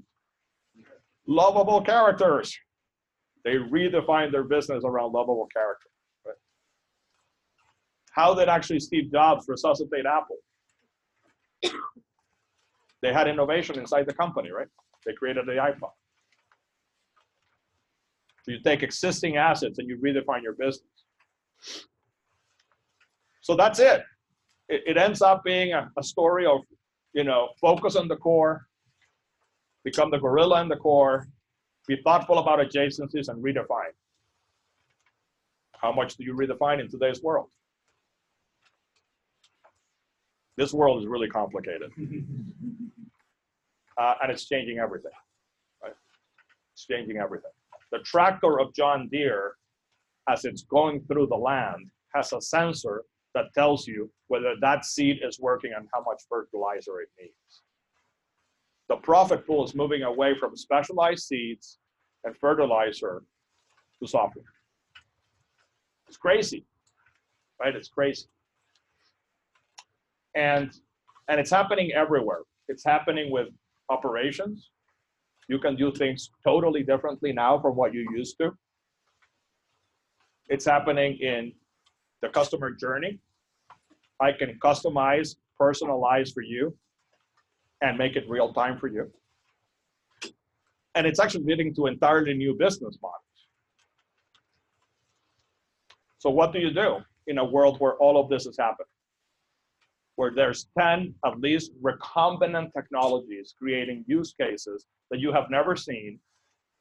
Lovable characters. They redefined their business around lovable characters. Right? How did actually Steve Jobs resuscitate Apple? They had innovation inside the company, right? They created the iPhone. So you take existing assets and you redefine your business. So that's it. It ends up being a story of, focus on the core, become the gorilla in the core, be thoughtful about adjacencies, and redefine. How much do you redefine in today's world? This world is really complicated. And it's changing everything, right? It's changing everything. The tractor of John Deere, as it's going through the land, has a sensor that tells you whether that seed is working and how much fertilizer it needs. The profit pool is moving away from specialized seeds and fertilizer to software. It's crazy, right? It's crazy. And it's happening everywhere. It's happening with operations. You can do things totally differently now from what you used to. It's happening in the customer journey. I can customize, personalize for you, and make it real time for you. And it's actually leading to entirely new business models. So what do you do in a world where all of this is happening? Where there's 10, at least, recombinant technologies creating use cases that you have never seen,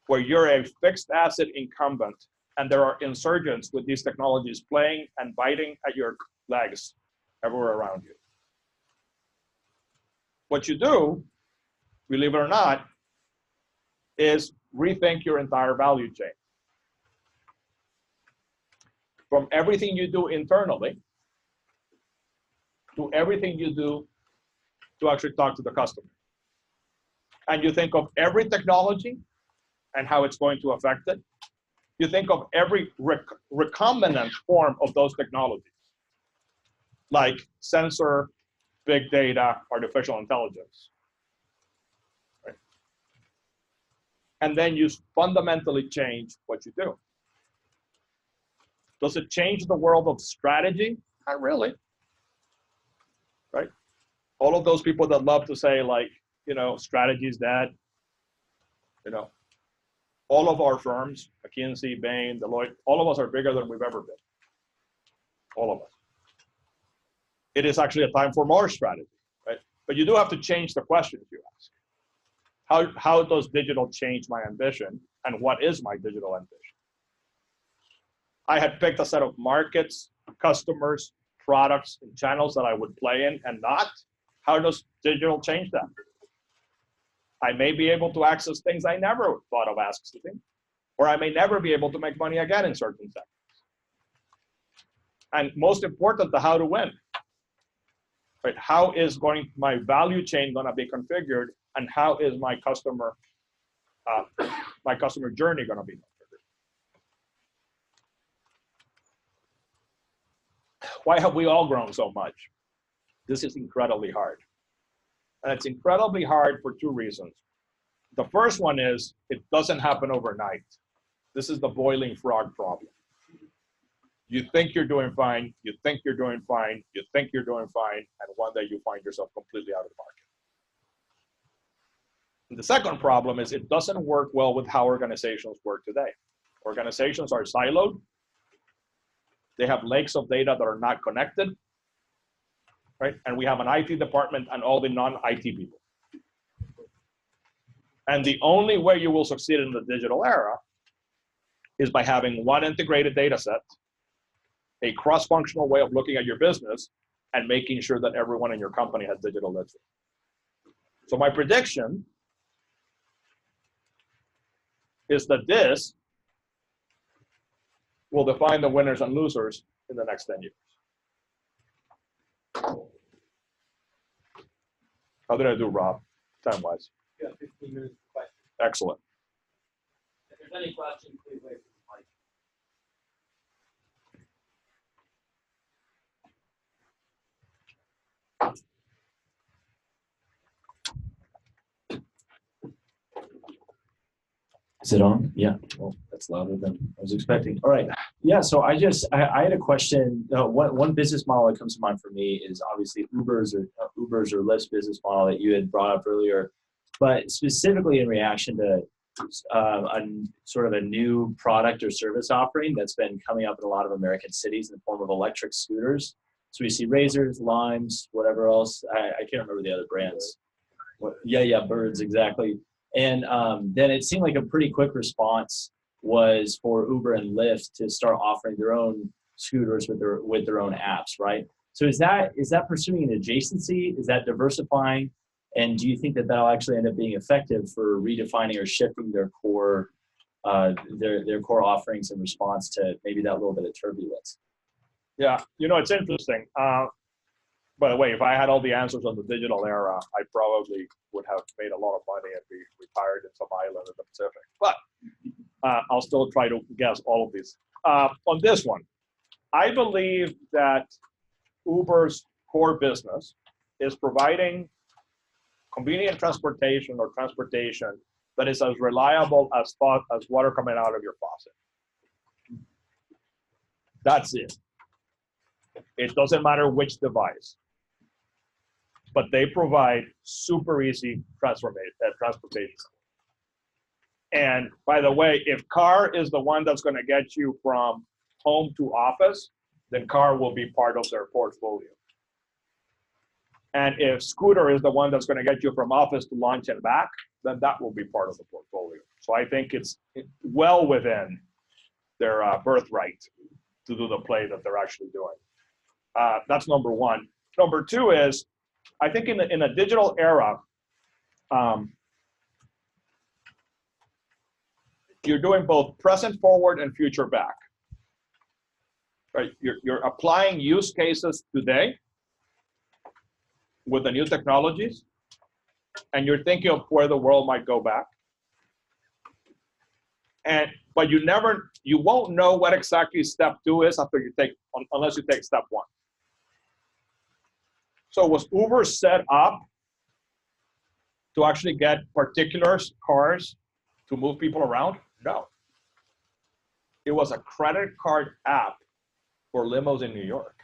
where you're a fixed asset incumbent, and there are insurgents with these technologies playing and biting at your legs everywhere around you. What you do, believe it or not, is rethink your entire value chain. From everything you do internally, to everything you do to actually talk to the customer. And you think of every technology and how it's going to affect it. You think of every recombinant form of those technologies, like sensor, big data, artificial intelligence. Right? And then you fundamentally change what you do. Does it change the world of strategy? Not really. Right? All of those people that love to say, like, you know, strategy is dead, you know, all of our firms, McKinsey, Bain, Deloitte, all of us are bigger than we've ever been. All of us. It is actually a time for more strategy, right? But you do have to change the questions you ask. How does digital change my ambition, and what is my digital ambition? I had picked a set of markets, customers, products, and channels that I would play in and not. How does digital change that? I may be able to access things I never thought of accessing, or I may never be able to make money again in certain sectors. And most important, the how to win. Right? How is my value chain going to be configured, and how is my customer journey going to be configured? Why have we all grown so much? This is incredibly hard. And it's incredibly hard for two reasons. The first one is it doesn't happen overnight. This is the boiling frog problem. You think you're doing fine, you think you're doing fine, you think you're doing fine, and one day you find yourself completely out of the market. And the second problem is it doesn't work well with how organizations work today. Organizations are siloed. They have lakes of data that are not connected. Right? And we have an IT department and all the non-IT people. And the only way you will succeed in the digital era is by having one integrated data set, a cross-functional way of looking at your business, and making sure that everyone in your company has digital literacy. So my prediction is that this will define the winners and losers in the next 10 years. How did I do, Rob, time-wise? You have 15 minutes for questions. Excellent. If there's any questions, please wait for the mic. Is it on? Yeah. Well, that's louder than I was expecting. All right. Yeah. So I had a question. One business model that comes to mind for me is obviously Uber's or Lyft's business model that you had brought up earlier, but specifically in reaction to sort of a new product or service offering that's been coming up in a lot of American cities in the form of electric scooters. So we see Razors, Limes, whatever else. I can't remember the other brands. Birds, exactly. And then it seemed like a pretty quick response was for Uber and Lyft to start offering their own scooters with their own apps, right? So is that pursuing an adjacency? Is that diversifying? And do you think that that'll actually end up being effective for redefining or shifting their core offerings in response to maybe that little bit of turbulence? Yeah, you know, it's interesting. By the way, if I had all the answers on the digital era, I probably would have made a lot of money and be retired in some island in the Pacific. But I'll still try to guess all of these. On this one, I believe that Uber's core business is providing convenient transportation or transportation that is as reliable as water coming out of your faucet. That's it. It doesn't matter which device, but they provide super easy transportation. And by the way, if car is the one that's going to get you from home to office, then car will be part of their portfolio. And if scooter is the one that's going to get you from office to lunch and back, then that will be part of the portfolio. So I think it's well within their birthright to do the play that they're actually doing. That's number one. Number two is, I think in a digital era, you're doing both present forward and future back. Right? You're applying use cases today with the new technologies, and you're thinking of where the world might go back. But you won't know what exactly step 2 is unless you take step 1. So was Uber set up to actually get particular cars to move people around? No. It was a credit card app for limos in New York.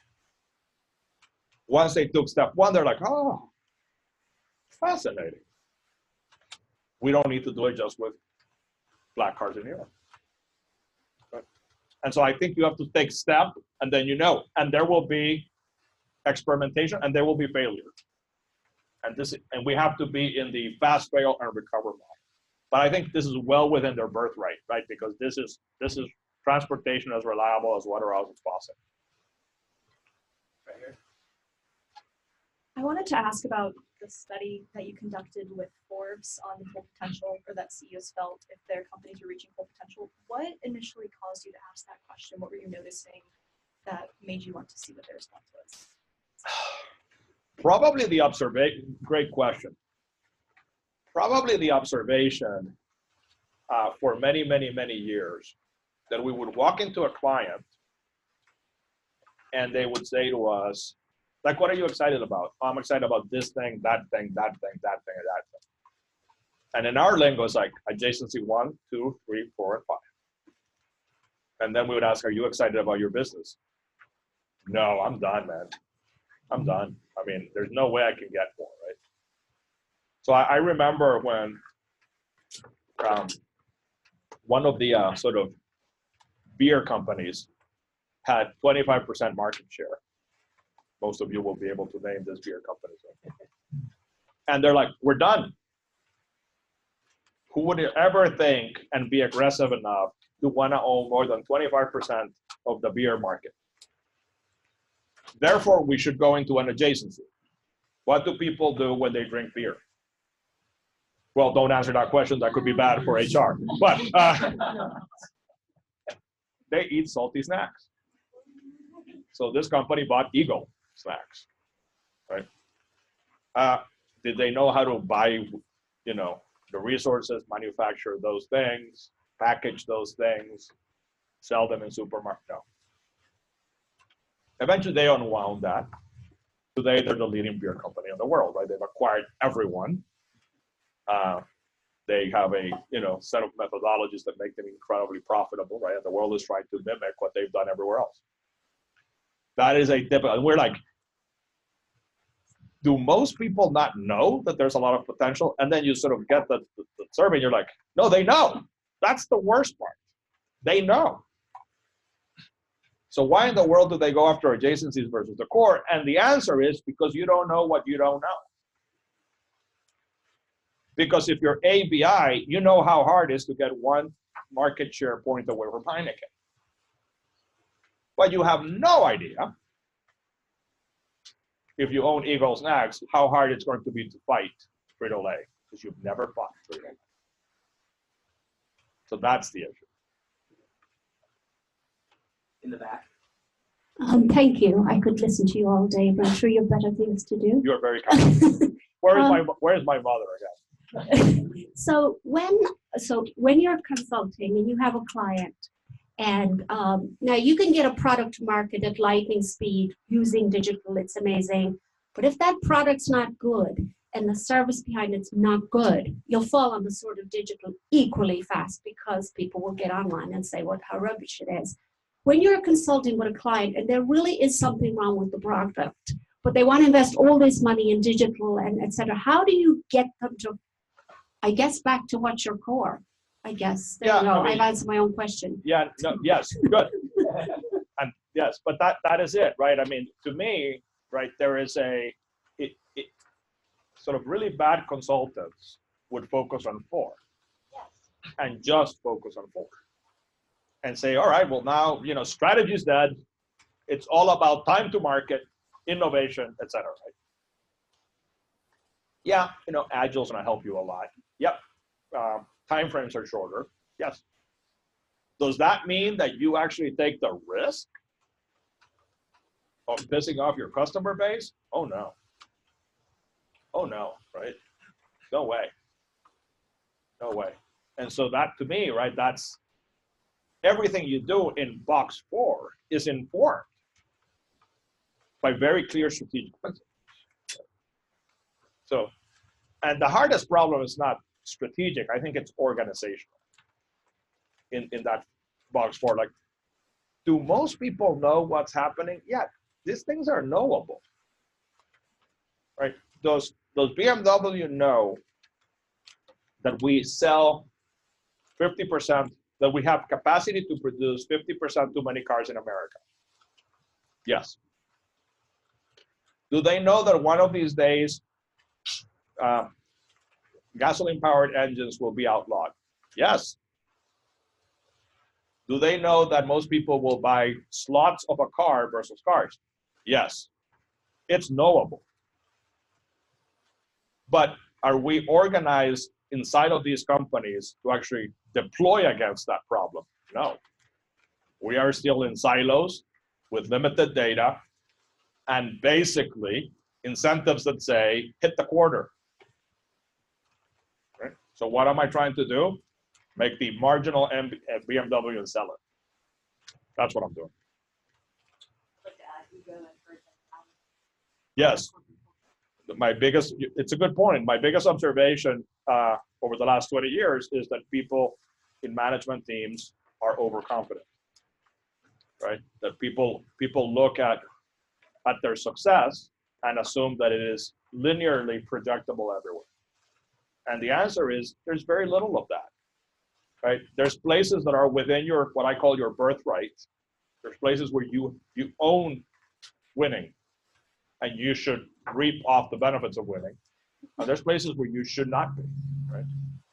Once they took step 1, they're like, oh, fascinating. We don't need to do it just with black cars in New York. Right? And so I think you have to take step, and then and there will be experimentation, and there will be failure. And we have to be in the fast fail and recover mode. But I think this is well within their birthright, right? Because this is transportation as reliable as water out as possible. Right here. I wanted to ask about the study that you conducted with Forbes on the full potential, or that CEOs felt if their companies were reaching full potential. What initially caused you to ask that question? What were you noticing that made you want to see what their response was? Probably the observation, great question. Probably the observation for many, many, many years that we would walk into a client and they would say to us, like, what are you excited about? Oh, I'm excited about this thing, that thing, that thing, that thing, and that thing. And in our lingo, it's like adjacency 1, 2, 3, 4, and 5. And then we would ask, are you excited about your business? No, I'm done, man. I'm done. I mean, there's no way I can get more, right? So I remember when one of the sort of beer companies had 25% market share. Most of you will be able to name this beer company. And they're like, we're done. Who would ever think and be aggressive enough to want to own more than 25% of the beer market? Therefore, we should go into an adjacency. What do people do when they drink beer? Well, don't answer that question. That could be bad for HR. But they eat salty snacks. So this company bought Eagle snacks, right? Did they know how to buy, the resources, manufacture those things, package those things, sell them in supermarkets? No. Eventually, they unwound that. Today, they're the leading beer company in the world, right? They've acquired everyone. They have a set of methodologies that make them incredibly profitable, right? And the world is trying to mimic what they've done everywhere else. That is a typical. And we're like, do most people not know that there's a lot of potential? And then you sort of get the survey, and you're like, no, they know. That's the worst part. They know. So why in the world do they go after adjacencies versus the core? And the answer is because you don't know what you don't know. Because if you're ABI, you know how hard it is to get one market share point away from Heineken. But you have no idea, if you own Eagle Snacks, how hard it's going to be to fight Frito-Lay, because you've never fought Frito-Lay. So that's the issue. In the back. Thank you. I could listen to you all day, but I'm sure you have better things to do. You're very kind. Where's my mother again? So when you're consulting and you have a client, and now you can get a product to market at lightning speed using digital, it's amazing. But if that product's not good and the service behind it's not good, you'll fall on the sort of digital equally fast, because people will get online and say how rubbish it is. When you're consulting with a client and there really is something wrong with the product, but they want to invest all this money in digital and et cetera, how do you get them to, I guess, back to what's your core? I guess. There you go. I've answered my own question. Yeah, no, yes, good. And yes, but that is it, right? I mean, to me, right, there is sort of really bad consultants would focus on 4 and just focus on 4 and say, all right, well now, strategy is dead. It's all about time to market, innovation, et cetera, right? Yeah, Agile's gonna help you a lot. Yep. Time frames are shorter. Yes. Does that mean that you actually take the risk of pissing off your customer base? Oh no. Oh no, right? No way. No way. And so that to me, right, that's everything you do in box 4 is informed by very clear strategic principles. So, and the hardest problem is not strategic. I think it's organizational in that box 4. Like, do most people know what's happening? Yeah, these things are knowable, right? Those BMW know that we sell 50%, that we have capacity to produce 50% too many cars in America. Yes. Do they know that one of these days gasoline-powered engines will be outlawed? Yes. Do they know that most people will buy slots of a car versus cars? Yes. It's knowable. But are we organized inside of these companies to actually deploy against that problem? No. We are still in silos with limited data and basically incentives that say, hit the quarter. Right? So what am I trying to do? Make the marginal BMW and sell it. That's what I'm doing. Yes. It's a good point. My biggest observation over the last 20 years is that people in management teams are overconfident, right? That people look at their success and assume that it is linearly projectable everywhere. And the answer is there's very little of that, right? There's places that are within your, what I call your birthright. There's places where you own winning and you should reap off the benefits of winning. And there's places where you should not be, right?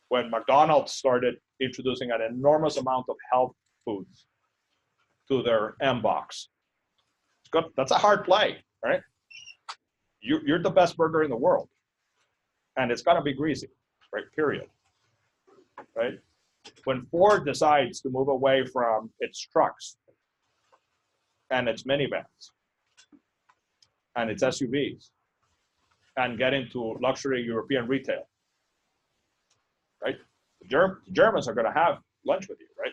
When McDonald's started introducing an enormous amount of health foods to their M-Box, that's a hard play, right? You're the best burger in the world. And it's gonna be greasy, right, period, right? When Ford decides to move away from its trucks and its minivans and its SUVs and get into luxury European retail, right? The Germans are gonna have lunch with you, right?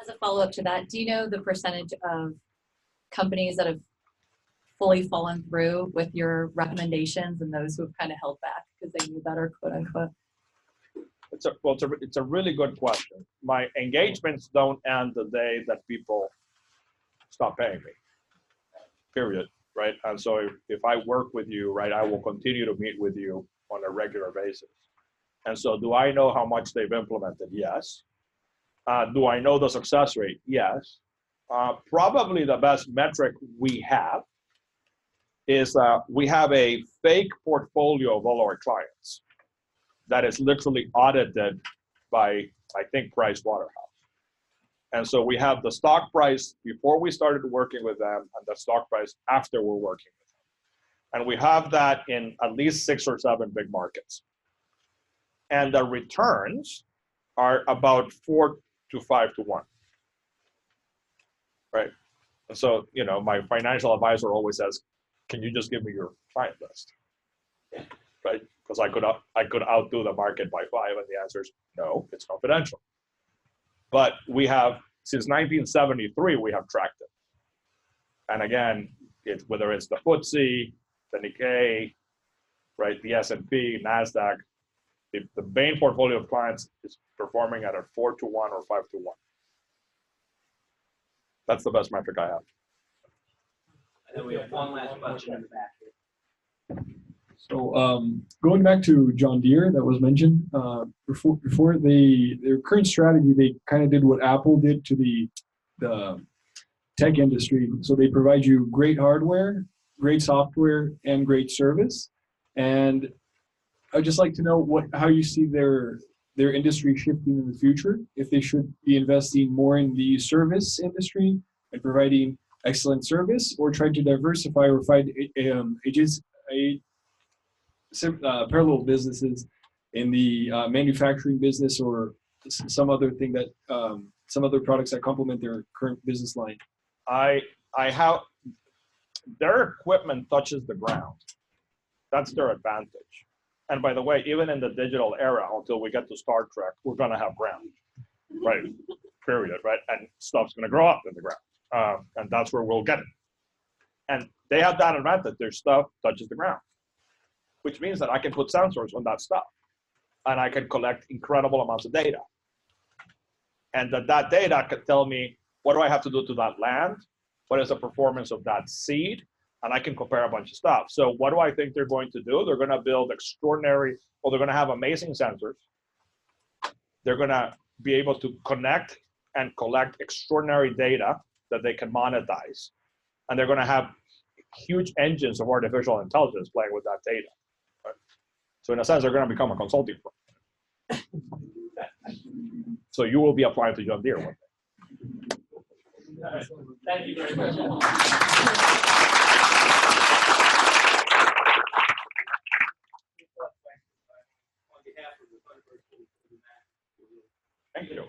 As a follow-up to that, do you know the percentage of companies that have fully fallen through with your recommendations and those who have kind of held back because they knew better, quote unquote? It's a really good question. My engagements don't end the day that people stop paying me, period, right? And so if I work with you, right, I will continue to meet with you on a regular basis. And so do I know how much they've implemented? Yes. Do I know the success rate? Yes. Probably the best metric we have is we have a fake portfolio of all our clients that is literally audited by, I think, Pricewaterhouse. And so we have the stock price before we started working with them and the stock price after we're working with them. And we have that in at least 6 or 7 big markets. And the returns are about 4 to 5 to 1, right? And so, you know, my financial advisor always says, can you just give me your client list, right? Because I could outdo the market by 5, and the answer is no, it's confidential. But we have, since 1973, we have tracked it. And again, whether it's the FTSE, the Nikkei, right, the S&P, NASDAQ, the Bain portfolio of clients is performing at a 4 to 1 or 5 to 1. That's the best metric I have. And then we have one last question in the back here. So going back to John Deere that was mentioned, before their current strategy, they kind of did what Apple did to the tech industry. So they provide you great hardware, great software, and great service. And I'd just like to know how you see their industry shifting in the future, if they should be investing more in the service industry and providing excellent service, or trying to diversify or find parallel businesses in the manufacturing business or some other thing that some other products that complement their current business line. Their equipment touches the ground. That's their advantage. And by the way, even in the digital era, until we get to Star Trek, we're going to have ground, right? Period, right? And stuff's going to grow up in the ground. And that's where we'll get it. And they have that advantage. Their stuff touches the ground, which means that I can put sensors on that stuff. And I can collect incredible amounts of data. And that data can tell me, what do I have to do to that land? What is the performance of that seed? And I can compare a bunch of stuff. So what do I think they're going to do? They're going to build extraordinary, well, they're going to have amazing sensors. They're going to be able to connect and collect extraordinary data that they can monetize. And they're going to have huge engines of artificial intelligence playing with that data. Right? So in a sense, they're going to become a consulting firm. So you will be applying to John Deere one day. All right. Thank you very much. Thank you.